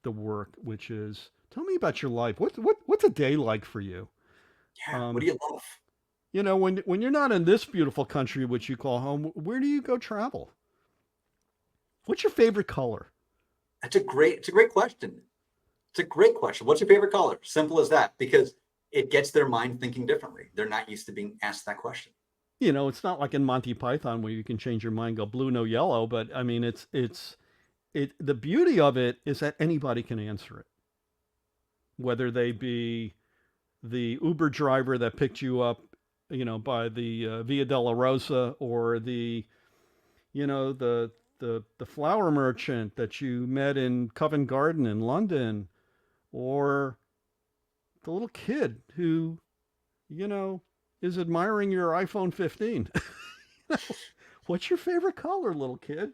the work, which is, tell me about your life. What's a day like for you? Yeah. What Um, do you love? when you're not in this beautiful country which you call home, where do you go travel? What's your favorite color? It's a great question. It's a great question. What's your favorite color? Simple as that, because it gets their mind thinking differently. They're not used to being asked that question. It's not like in Monty Python where you can change your mind, go blue, no yellow. But I mean, it's the beauty of it is that anybody can answer it. whether they be the Uber driver that picked you up, by the Via della Rosa, or the flower merchant that you met in Covent Garden in London, or the little kid who, you know, is admiring your iPhone 15. What's your favorite color, little kid?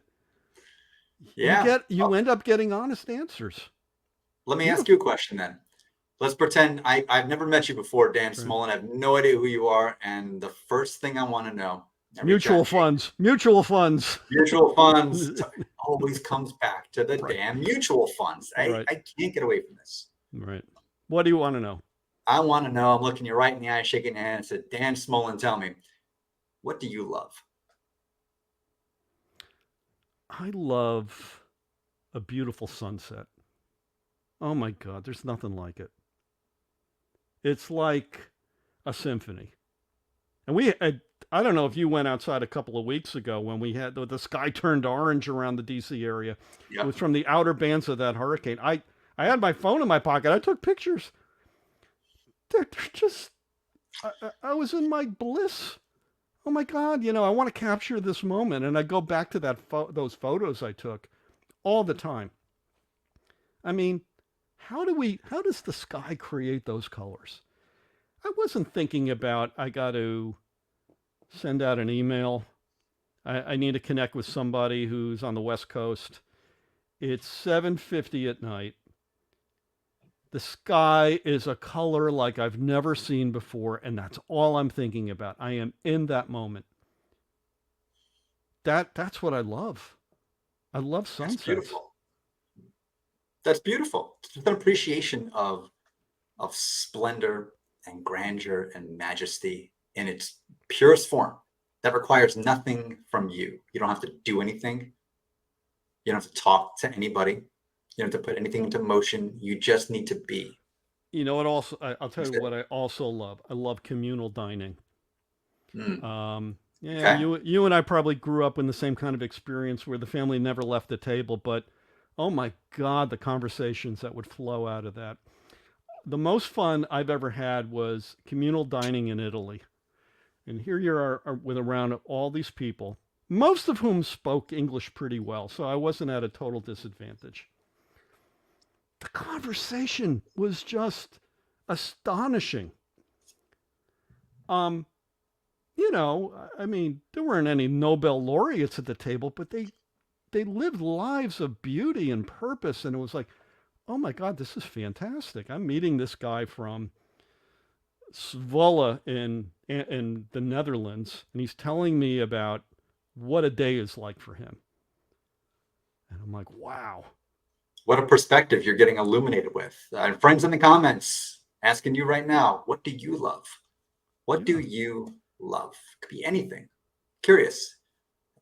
Yeah. You end up getting honest answers. Let me ask Beautiful. you a question then. Let's pretend I've never met you before, Dan Right. Smolen. I have no idea who you are. And the first thing I want to know, I reach out Mutual and shake funds. Mutual funds. mutual funds always comes back to the Right. damn mutual funds. Right. I can't get away from this. Right. What do you want to know? I want to know. I'm looking you right in the eye, shaking your hand, and said, Dan Smolen, tell me, what do you love? I love a beautiful sunset. Oh my God, there's nothing like it. It's like a symphony. And I don't know if you went outside a couple of weeks ago when we had the sky turned orange around the DC area. It was Yep. from the outer bands of that hurricane. I had my phone in my pocket. I took pictures. They're just, I was in my bliss. Oh my God, I want to capture this moment. And I go back to those photos I took all the time. I mean, how does the sky create those colors? I wasn't thinking about, I got to send out an email. I need to connect with somebody who's on the West Coast. It's 7:50 at night. The sky is a color like I've never seen before, and that's all I'm thinking about. I am in that moment. That's what I love. I love That's sunsets. beautiful. That's beautiful. It's an appreciation of splendor and grandeur and majesty in its purest form that requires nothing from you. You don't have to do anything. You don't have to talk to anybody. You don't have to put anything into motion. You just need to be. You know what? Also, I'll tell That's you it. what I also love. I love communal dining. Mm, Yeah, okay. you and I probably grew up in the same kind of experience where the family never left the table, but oh my God, the conversations that would flow out of that. The most fun I've ever had was communal dining in Italy. And here you are with around all these people, most of whom spoke English pretty well, so I wasn't at a total disadvantage. The conversation was just astonishing. Um, I mean, there weren't any Nobel laureates at the table, but they lived lives of beauty and purpose, and it was like, oh my God, this is fantastic. I'm meeting this guy from Zwolle in the Netherlands, and he's telling me about what a day is like for him. And I'm like, wow. What a perspective you're getting illuminated with. Friends in the comments asking you right now, what do you love? What do Yeah. you love? Could be anything. Curious.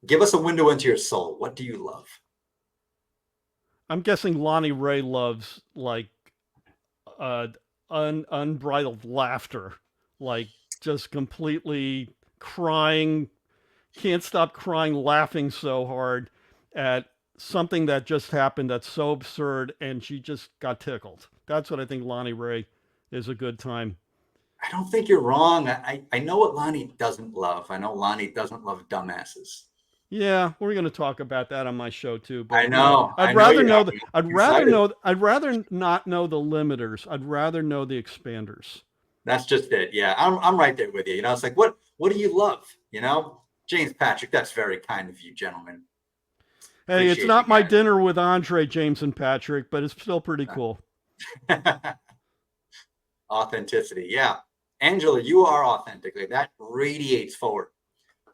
Give us a window into your soul. What do you love? I'm guessing Lonnie Ray loves like uh, unbridled laughter, like just completely crying, can't stop crying, laughing so hard at something that just happened that's so absurd, and she just got tickled. That's what I think Lonnie Ray is a good time. I don't think you're wrong. I know what Lonnie doesn't love. I know Lonnie doesn't love dumbasses. Yeah, we're going to talk about that on my show too. I But know. I'd I know rather you know have. the. I'm excited. I'd rather not know the limiters. I'd rather know the expanders. That's just it. Yeah, I'm right there with you. It's like what do you love? James Patrick, that's very kind of you, gentlemen. Hey, it's Appreciate you not my dinner with Andre, James, and Patrick, but it's still pretty cool. guys. Authenticity. Yeah. Angela, you are authentic. Like, that radiates forward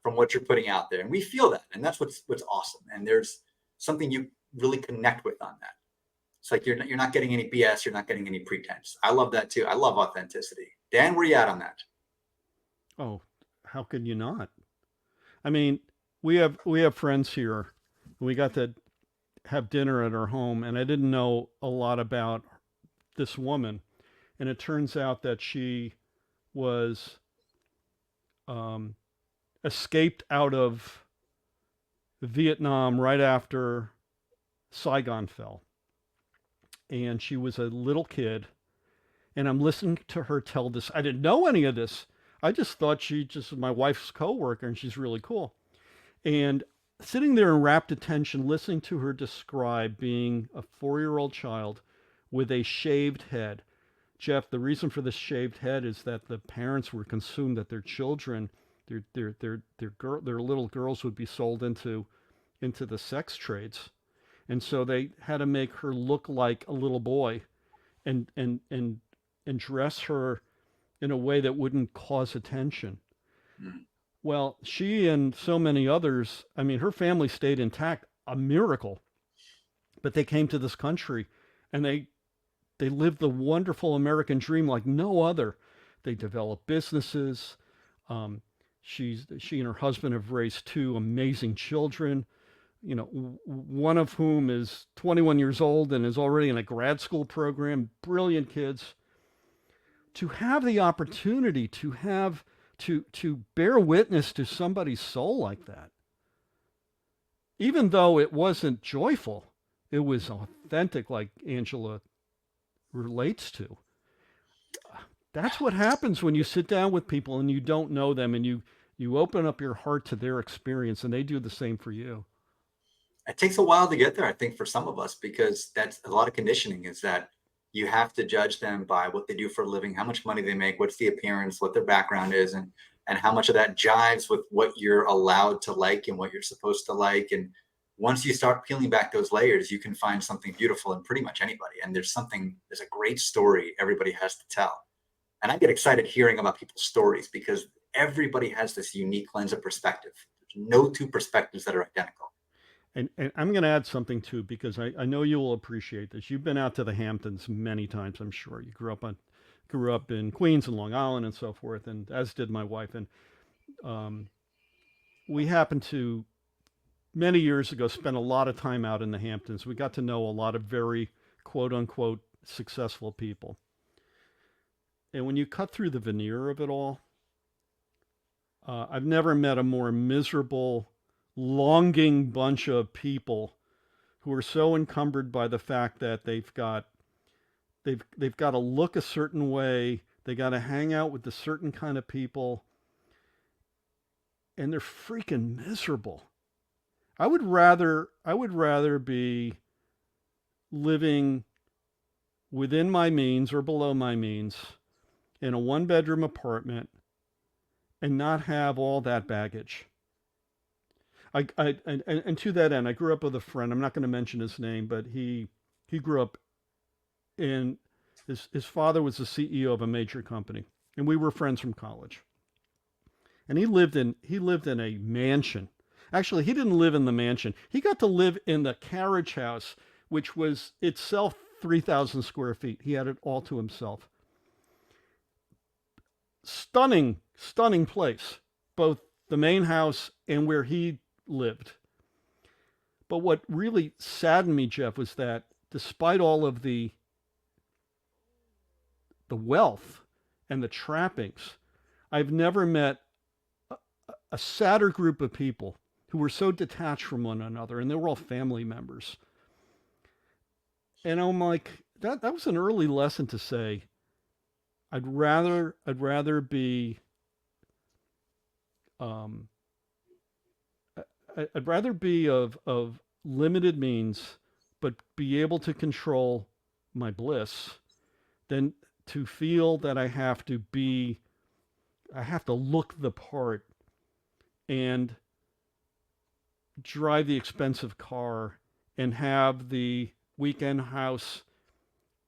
from what you're putting out there. And we feel that. And that's what's awesome. And there's something you really connect with on that. It's like you're not getting any BS, you're not getting any pretense. I love that too. I love authenticity. Dan, where you at on that? Oh, how could you not? I mean, we have friends here. We got to have dinner at her home, and I didn't know a lot about this woman, and it turns out that she was um, escaped out of Vietnam right after Saigon fell, and she was a little kid, And I'm listening to her tell this. I didn't know any of this. I just thought she just was my wife's coworker and she's really cool. And sitting there in rapt attention, listening to her describe being a 4-year old child with a shaved head. Jeff, the reason for this shaved head is that the parents were consumed that their children, their little girls would be sold into the sex trades. And so they had to make her look like a little boy and and and and dress her in a way that wouldn't cause attention. Mm. Well, she and so many others, I mean, her family stayed intact, a miracle. But they came to this country and they lived the wonderful American dream like no other. They developed businesses. Um, she and her husband have raised two amazing children. You know, one of whom is 21 years old and is already in a grad school program. Brilliant kids. To have the opportunity to bear witness to somebody's soul like that, even though it wasn't joyful, it was authentic, like Angela relates to. That's what happens when you sit down with people and you don't know them and you open up your heart to their experience and they do the same for you. It takes a while to get there, I think, for some of us, because that's a lot of conditioning, is that you have to judge them by what they do for a living, how much money they make, what's the appearance, what their background is, and how much of that jives with what you're allowed to like and what you're supposed to like. And once you start peeling back those layers, you can find something beautiful in pretty much anybody. And there's a great story everybody has to tell. And I get excited hearing about people's stories because everybody has this unique lens of perspective. There's no two perspectives that are identical. And I'm going to add something too, because I know you will appreciate this. You've been out to the Hamptons many times, I'm sure. You grew up in Queens and Long Island and so forth, and as did my wife. And um, we happened to many years ago spend a lot of time out in the Hamptons. We got to know a lot of very quote unquote successful people. And when you cut through the veneer of it all, I've never met a more miserable, longing bunch of people who are so encumbered by the fact that they've got to look a certain way, they got to hang out with a certain kind of people, and they're freaking miserable. I would rather be living within my means or below my means in a one-bedroom apartment and not have all that baggage. And to that end, I grew up with a friend. I'm not going to mention his name, but he grew up in his father was the CEO of a major company, and we were friends from college. And he lived in a mansion. Actually, he didn't live in the mansion. He got to live in the carriage house, which was itself 3,000 square feet. He had it all to himself. Stunning, stunning place, both the main house and where he lived. But what really saddened me, Jeff, was that despite all of the wealth and the trappings, I've never met a sadder group of people who were so detached from one another, and they were all family members. And I'm like, that was an early lesson to say, I'd rather be um, I'd rather be of limited means, but be able to control my bliss than to feel that I have to look the part and drive the expensive car and have the weekend house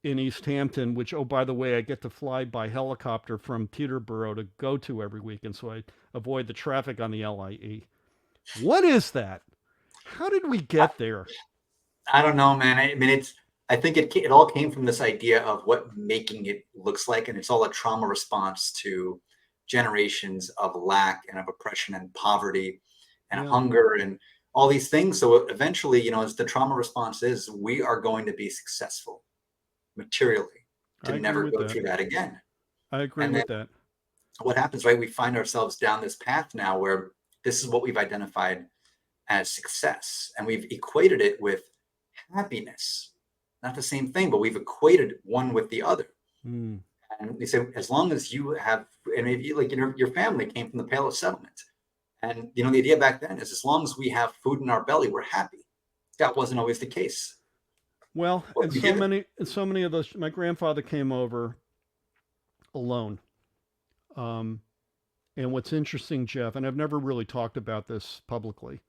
in East Hampton, which, oh, by the way, I get to fly by helicopter from Teterboro to go to every weekend, so I avoid the traffic on the LIE. What is that? How did we get there? I don't know, man. I mean, I think it all came from this idea of what making it looks like, and it's all a trauma response to generations of lack and of oppression and poverty and Yeah, hunger and all these things. So eventually, as the trauma response is, we are going to be successful materially to I agree never with go that. through that again. I agree And then with that. what happens, right? We find ourselves down this path now where this is what we've identified as success, and we've equated it with happiness. Not the same thing, but we've equated one with the other. Mm. And they say, as long as you have, and if you, like, your family came from the Pale of Settlement. And, the idea back then is as long as we have food in our belly, we're happy. That wasn't always the case. Well, What and we did, so many of those. My grandfather came over alone. Um, and what's interesting, Jeff, and I've never really talked about this publicly.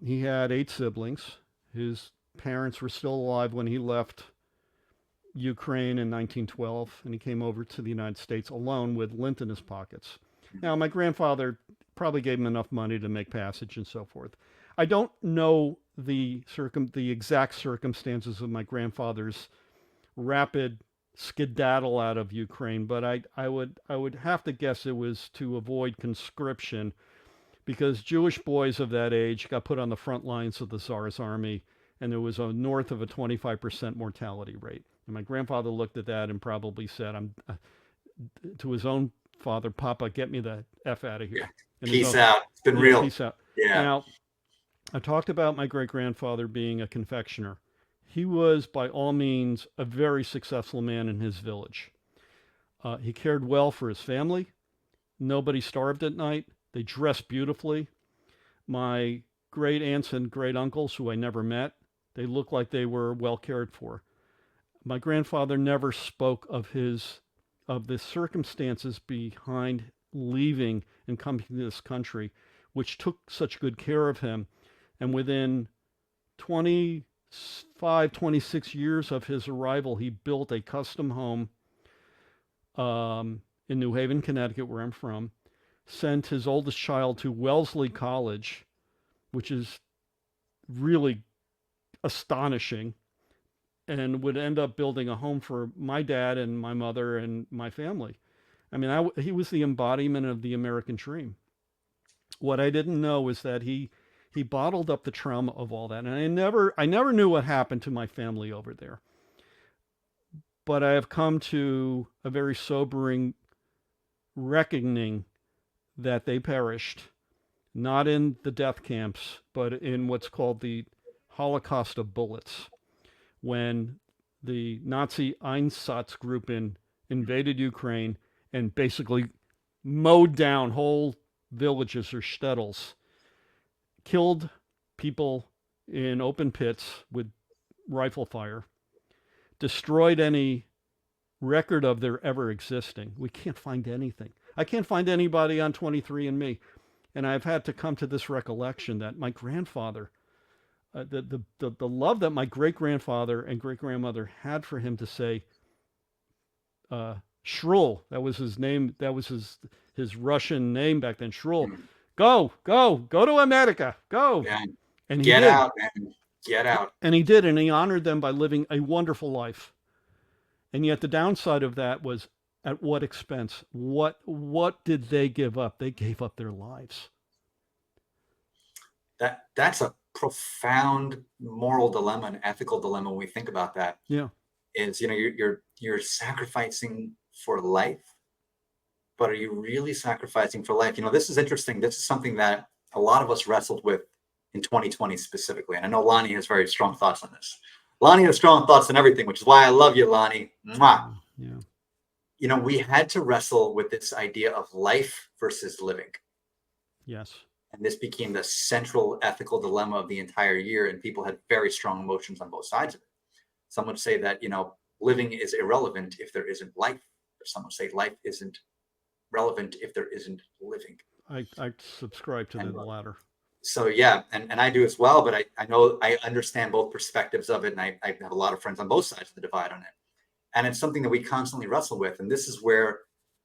He had 8 siblings. His parents were still alive when he left Ukraine in 1912, and he came over to the United States alone with lint in his pockets. Now, my grandfather probably gave him enough money to make passage and so forth. I don't know the exact circumstances of my grandfather's rapid skedaddle out of Ukraine, but I would have to guess it was to avoid conscription because Jewish boys of that age got put on the front lines of the Tsar's army, and there was a north of a 25% mortality rate. And my grandfather looked at that and probably said, "I'm to his own father, Papa, get me the f out of here." And peace out. It's been real. peace out. Yeah. Now, I talked about my great grandfather being a confectioner. He was, by all means, a very successful man in his village. He cared well for his family. Nobody starved at night. They dressed beautifully. My great aunts and great uncles, who I never met, they looked like they were well cared for. My grandfather never spoke of the circumstances behind leaving and coming to this country, which took such good care of him. And within 25, 26 years of his arrival, he built a custom home in New Haven, Connecticut, where I'm from, sent his oldest child to Wellesley College, which is really astonishing, and would end up building a home for my dad and my mother and my family. I mean, he was the embodiment of the American dream. What I didn't know is that he bottled up the trauma of all that, and I never knew what happened to my family over there. But I have come to a very sobering reckoning that they perished, not in the death camps, but in what's called the Holocaust of bullets, when the Nazi Einsatzgruppen invaded Ukraine and basically mowed down whole villages or shtetls, killed people in open pits with rifle fire, destroyed any record of their ever existing. We can't find anything. I can't find anybody on 23andMe. And I've had to come to this recollection that my grandfather, the love that my great grandfather and great grandmother had for him, to say, Shrull, that was his name, that was his Russian name back then, Shrull, go to America, go. Yeah. And he Get did. out, man. Get out. And he did, and he honored them by living a wonderful life. And yet the downside of that was, at what expense? What did they give up? They gave up their lives. That's a profound moral dilemma and ethical dilemma when we think about that. Yeah. Is, you're sacrificing for life, but are you really sacrificing for life? This is interesting. This is something that a lot of us wrestled with in 2020 specifically. And I know Lonnie has very strong thoughts on this. Lonnie has strong thoughts on everything, which is why I love you, Lonnie. Mwah. Yeah. We had to wrestle with this idea of life versus living. Yes. And this became the central ethical dilemma of the entire year. And people had very strong emotions on both sides of it. Some would say that, living is irrelevant if there isn't life. Or some would say life isn't relevant if there isn't living. I subscribe to the latter. So, yeah, and I do as well. But I know I understand both perspectives of it. And I have a lot of friends on both sides of the divide on it. And it's something that we constantly wrestle with. And this is where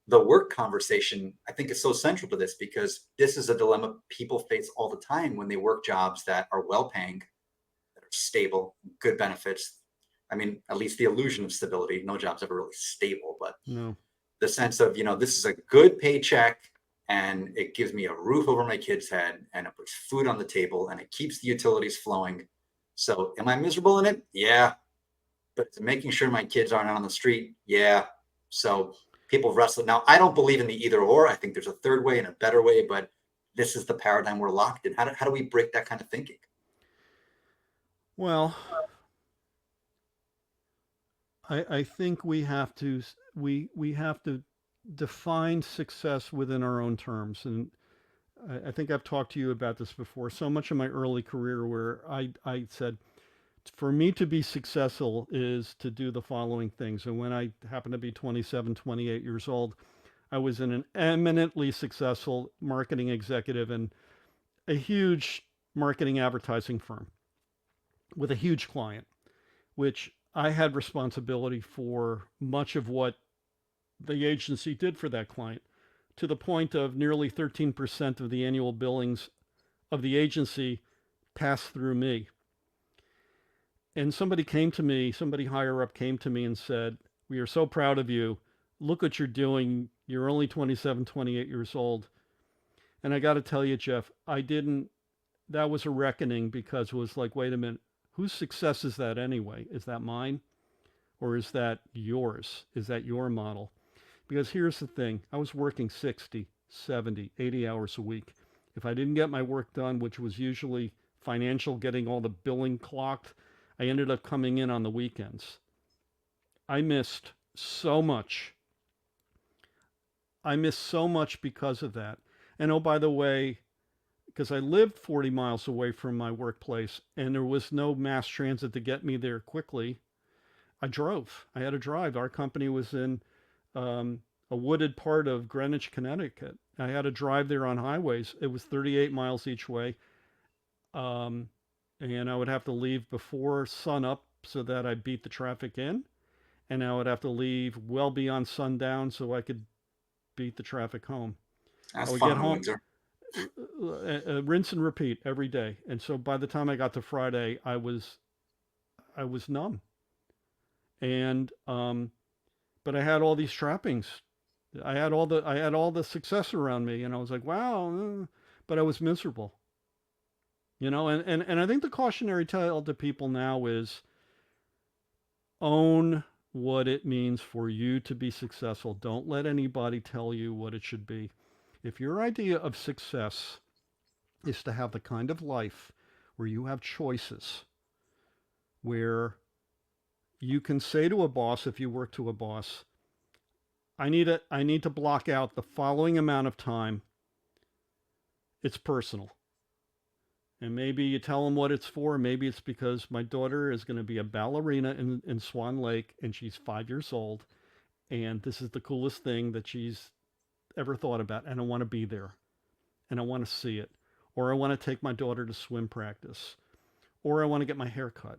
the work conversation, I think, is so central to this, because this is a dilemma people face all the time when they work jobs that are well-paying, that are stable, good benefits. I mean, at least the illusion of stability. No job's ever really stable, but no. The sense of, this is a good paycheck and it gives me a roof over my kid's head and it puts food on the table and it keeps the utilities flowing. So am I miserable in it? Yeah. But it's making sure my kids aren't out on the street. Yeah. So people wrestle. Now, I don't believe in the either or. I think there's a third way and a better way, but this is the paradigm we're locked in. How do we break that kind of thinking? Well, I think we have to define success within our own terms. And I think I've talked to you about this before. So much of my early career where I said, for me to be successful is to do the following things. And when I happened to be 27, 28 years old, I was in an eminently successful marketing executive in a huge marketing advertising firm with a huge client, which I had responsibility for much of what the agency did for that client, to the point of nearly 13% of the annual billings of the agency passed through me. And somebody higher up came to me and said, "We are so proud of you. Look what you're doing. You're only 27, 28 years old." And I got to tell you, Jeff, that was a reckoning, because it was like, wait a minute, whose success is that anyway? Is that mine? Or is that yours? Is that your model? Because here's the thing, I was working 60, 70, 80 hours a week. If I didn't get my work done, which was usually financial, getting all the billing clocked, I ended up coming in on the weekends. I missed so much. I missed so much because of that. And oh, by the way, because I lived 40 miles away from my workplace and there was no mass transit to get me there quickly, I drove. I had to drive. Our company was in a wooded part of Greenwich, Connecticut. I had to drive there on highways. It was 38 miles each way. Um, and I would have to leave before sun up so that I beat the traffic in. And I would have to leave well beyond sundown so I could beat the traffic home. I That's would fun get in the home, winter. rinse and repeat every day. And so by the time I got to Friday, I was numb. And but I had all these trappings. I had all the success around me, and I was like, wow, but I was miserable. And I think the cautionary tale to people now is own what it means for you to be successful. Don't let anybody tell you what it should be. If your idea of success is to have the kind of life where you have choices, where you can say to a boss, if you work to a boss, I need to block out the following amount of time. It's personal. And maybe you tell them what it's for. Maybe it's because my daughter is going to be a ballerina in Swan Lake and she's 5 years old. And this is the coolest thing that she's ever thought about. And I want to be there and I want to see it. Or I want to take my daughter to swim practice. Or I want to get my hair cut.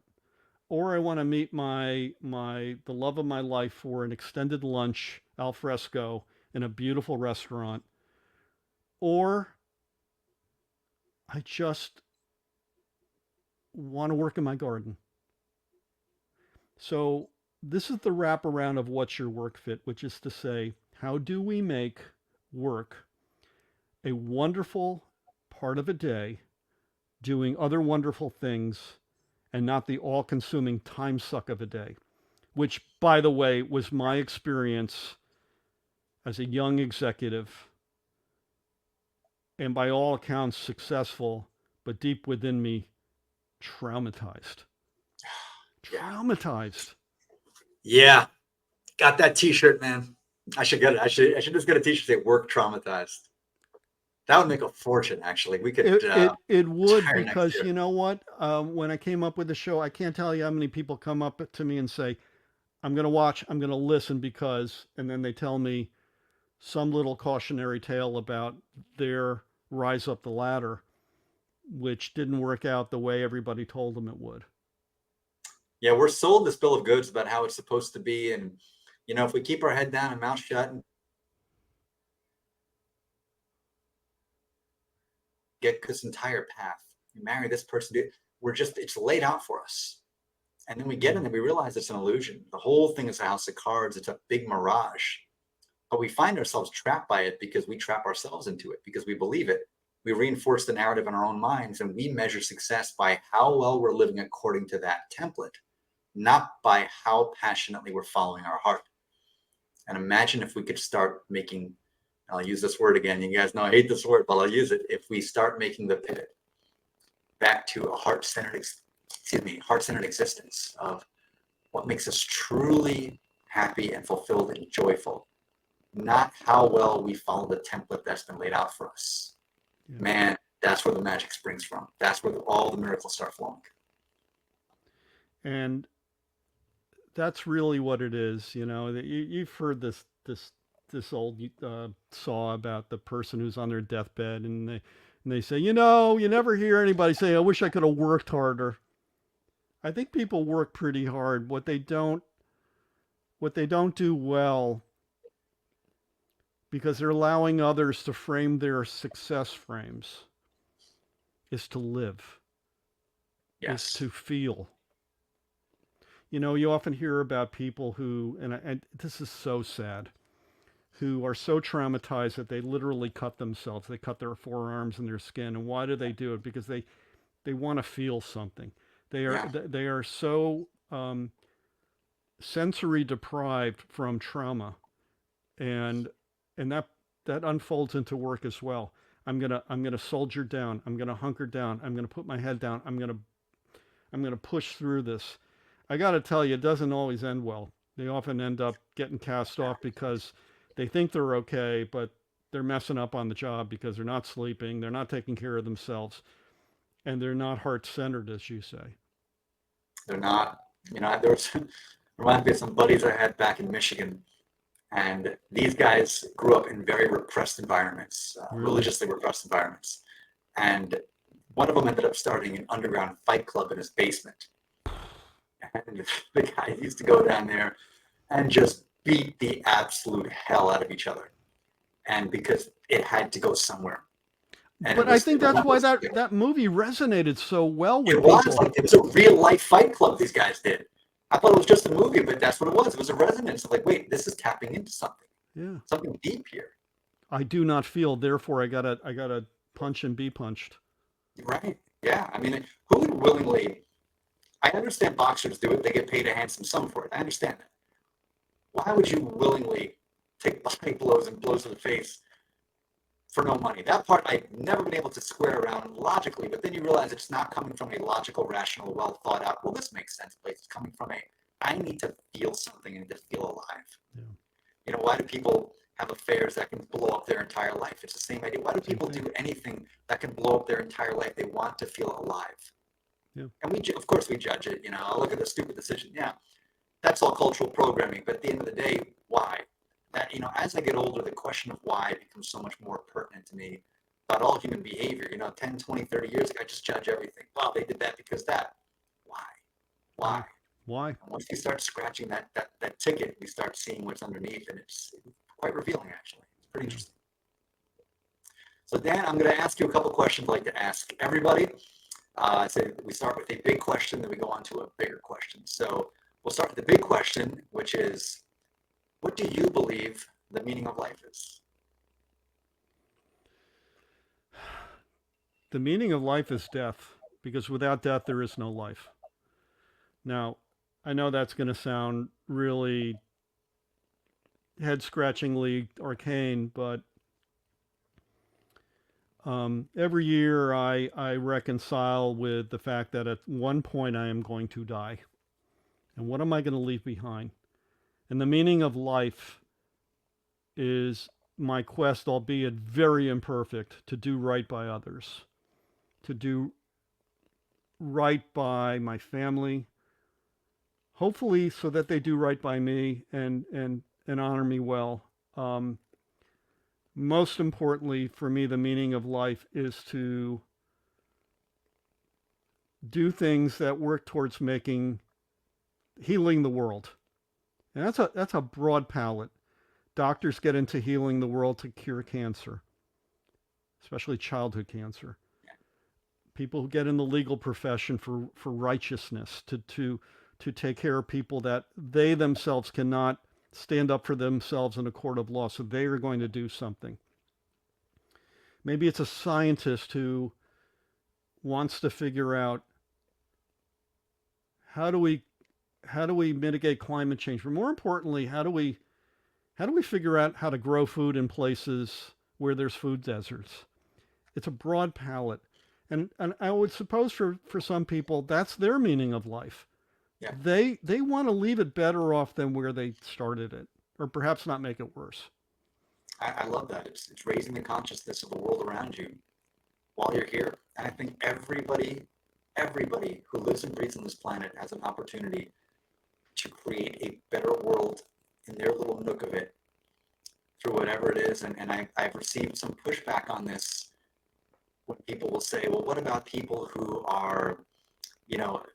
Or I want to meet the love of my life for an extended lunch al fresco in a beautiful restaurant. Or I just want to work in my garden. So this is the wraparound of what's your work fit, which is to say, how do we make work a wonderful part of a day, doing other wonderful things, and not the all-consuming time suck of a day, which, by the way, was my experience as a young executive, and by all accounts successful, but deep within me, traumatized. Yeah. Traumatized. Yeah. Got that t-shirt, man. I should get it. I should just get a t-shirt say work traumatized. That would make a fortune, actually. We could It would, retire next because year. you know what? When I came up with the show, I can't tell you how many people come up to me and say, "I'm going to watch, I'm going to listen because," and then they tell me some little cautionary tale about their rise up the ladder, which didn't work out the way everybody told them it would. Yeah, we're sold this bill of goods about how it's supposed to be. And, if we keep our head down and mouth shut and get this entire path, you marry this person, it's laid out for us. And then we get in and we realize it's an illusion. The whole thing is a house of cards. It's a big mirage. But we find ourselves trapped by it because we trap ourselves into it, because we believe it. We reinforce the narrative in our own minds, and we measure success by how well we're living according to that template, not by how passionately we're following our heart. And imagine if we could start making, I'll use this word again. You guys know I hate this word, but I'll use it. If we start making the pivot back to a heart-centered existence of what makes us truly happy and fulfilled and joyful, not how well we follow the template that's been laid out for us. Yeah. Man, that's where the magic springs from. That's where all the miracles start flowing. And that's really what it is. You've heard this old saw about the person who's on their deathbed, and they say, you never hear anybody say, I wish I could have worked harder. I think people work pretty hard. What they don't do well, because they're allowing others to frame their success frames, is to live. Yes. Is to feel. You often hear about people who, and this is so sad, who are so traumatized that they literally cut themselves. They cut their forearms and their skin. And why do they do it? Because they want to feel something. They are so sensory deprived from trauma, and that unfolds into work as well. I'm gonna soldier down. I'm gonna hunker down. I'm gonna put my head down. I'm gonna push through this. I got to tell you, it doesn't always end well. They often end up getting cast off because they think they're okay, but they're messing up on the job because they're not sleeping, they're not taking care of themselves, and they're not heart-centered, as you say. They're not. There was reminds me of some buddies I had back in Michigan, and these guys grew up in very repressed environments, religiously repressed environments, and one of them ended up starting an underground fight club in his basement. And the guys used to go down there and just beat the absolute hell out of each other. And because it had to go somewhere. But I think that's why that movie resonated so well with people. It was a real life fight club these guys did. I thought it was just a movie, but that's what it was. It was a resonance of like, wait, this is tapping into something. Yeah. Something deep here. I do not feel, therefore I gotta punch and be punched. Right. Yeah. I mean, who would willingly... I understand boxers do it. They get paid a handsome sum for it. I understand that. Why would you willingly take body blows and blows to the face for no money? That part I've never been able to square around logically, but then you realize it's not coming from a logical, rational, well thought out, well, this makes sense place. It's coming from I need to feel something and to feel alive. Yeah. Why do people have affairs that can blow up their entire life? It's the same idea. Why do people do anything that can blow up their entire life? They want to feel alive. Yeah. And of course we judge it. I'll look at the stupid decision. Yeah, that's all cultural programming. But at the end of the day, why? That, as I get older, the question of why becomes so much more pertinent to me about all human behavior. 10, 20, 30 years ago, I just judge everything. Well, they did that because that. Why? And once you start scratching that ticket, we start seeing what's underneath, and it's quite revealing, actually. It's pretty interesting. So, Dan, I'm going to ask you a couple questions I'd like to ask everybody. So we start with a big question, then we go on to a bigger question. So we'll start with the big question, which is, what do you believe the meaning of life is? The meaning of life is death, because without death, there is no life. Now, I know that's going to sound really head-scratchingly arcane, but every year I reconcile with the fact that at one point I am going to die. And what am I going to leave behind? And the meaning of life is my quest, albeit very imperfect, to do right by others, to do right by my family, hopefully so that they do right by me and honor me well. Most importantly, for me, the meaning of life is to do things that work towards healing the world. And that's a broad palette. Doctors get into healing the world to cure cancer, especially childhood cancer. People who get in the legal profession for righteousness, to take care of people that they themselves cannot stand up for themselves in a court of law, so they are going to do something. Maybe it's a scientist who wants to figure out how do we mitigate climate change, but more importantly, how do we figure out how to grow food in places where there's food deserts? It's a broad palette, and I would suppose for some people that's their meaning of life. Yeah. they want to leave it better off than where they started it, or perhaps not make it worse. I love that. It's raising the consciousness of the world around you while you're here. And I think everybody who lives and breathes on this planet has an opportunity to create a better world in their little nook of it through whatever it is. And I've received some pushback on this when people will say, well, what about people who are,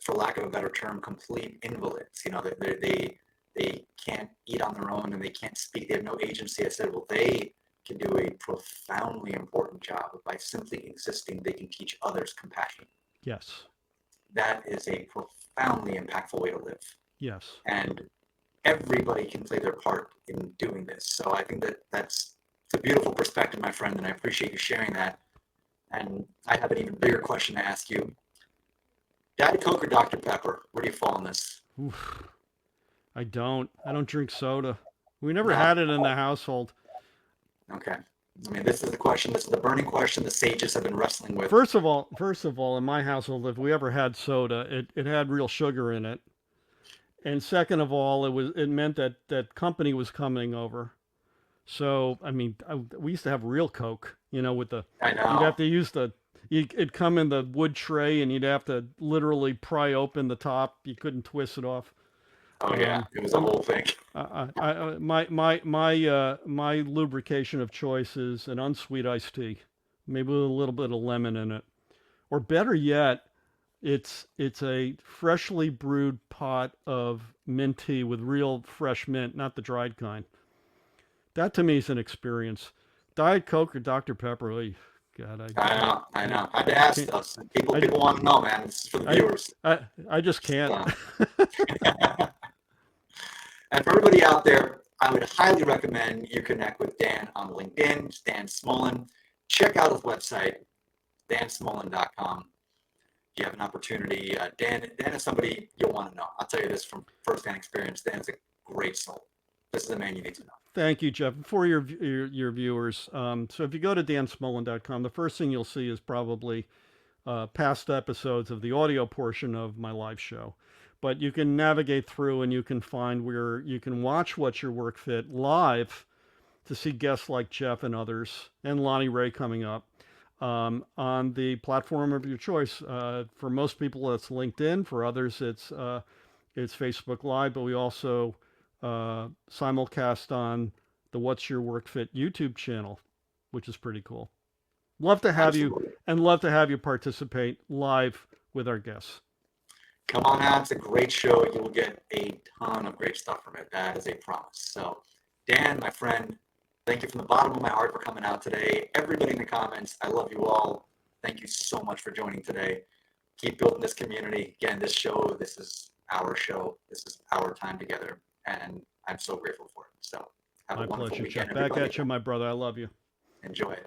for lack of a better term, complete invalids? They can't eat on their own and they can't speak. They have no agency. I said, well, they can do a profoundly important job. By simply existing, they can teach others compassion. Yes. That is a profoundly impactful way to live. Yes. And everybody can play their part in doing this. So I think that's a beautiful perspective, my friend, and I appreciate you sharing that. And I have an even bigger question to ask you. Diet Coke or Dr. Pepper? Where do you fall on this? Oof. I don't drink soda. We never No. had it in the household. Okay. I mean, this is the question. This is the burning question the sages have been wrestling with. First of all, in my household, if we ever had soda, it had real sugar in it. And second of all, it meant that company was coming over. So I mean, we used to have real Coke, with I know. you'd have to use it'd come in the wood tray, and you'd have to literally pry open the top. You couldn't twist it off. Oh yeah, it was a whole thing. My lubrication of choice is an unsweet iced tea, maybe with a little bit of lemon in it, or better yet, it's a freshly brewed pot of mint tea with real fresh mint, not the dried kind. That to me is an experience. Diet Coke or Dr. Pepper? Oh, God, I know. I had to ask us. People want to know, man. This is for the viewers. I just can't. And for everybody out there, I would highly recommend you connect with Dan on LinkedIn. It's Dan Smolen. Check out his website, dansmolen.com. If you have an opportunity, Dan is somebody you'll want to know. I'll tell you this from firsthand experience. Dan is a great soul. This is a man you need to know. Thank you, Jeff. For your viewers, so if you go to dansmolen.com, the first thing you'll see is probably past episodes of the audio portion of my live show. But you can navigate through and you can find where you can watch What's Your Work Fit live to see guests like Jeff and others, and Lonnie Ray coming up on the platform of your choice. For most people, it's LinkedIn. For others, it's Facebook Live. But we also simulcast on the What's Your Work Fit YouTube channel, which is pretty cool. Love to have Absolutely. you, and love to have you participate live with our guests. Come on out. It's a great show. You will get a ton of great stuff from it. That is a promise. So, Dan, my friend, thank you from the bottom of my heart for coming out today. Everybody in the comments, I love you all. Thank you so much for joining today. Keep building this community. Again, this is our show. This is our time together. And I'm so grateful for it. So, have My a wonderful pleasure, weekend, Jeff. Back everybody. at you, my brother. I love you. Enjoy it.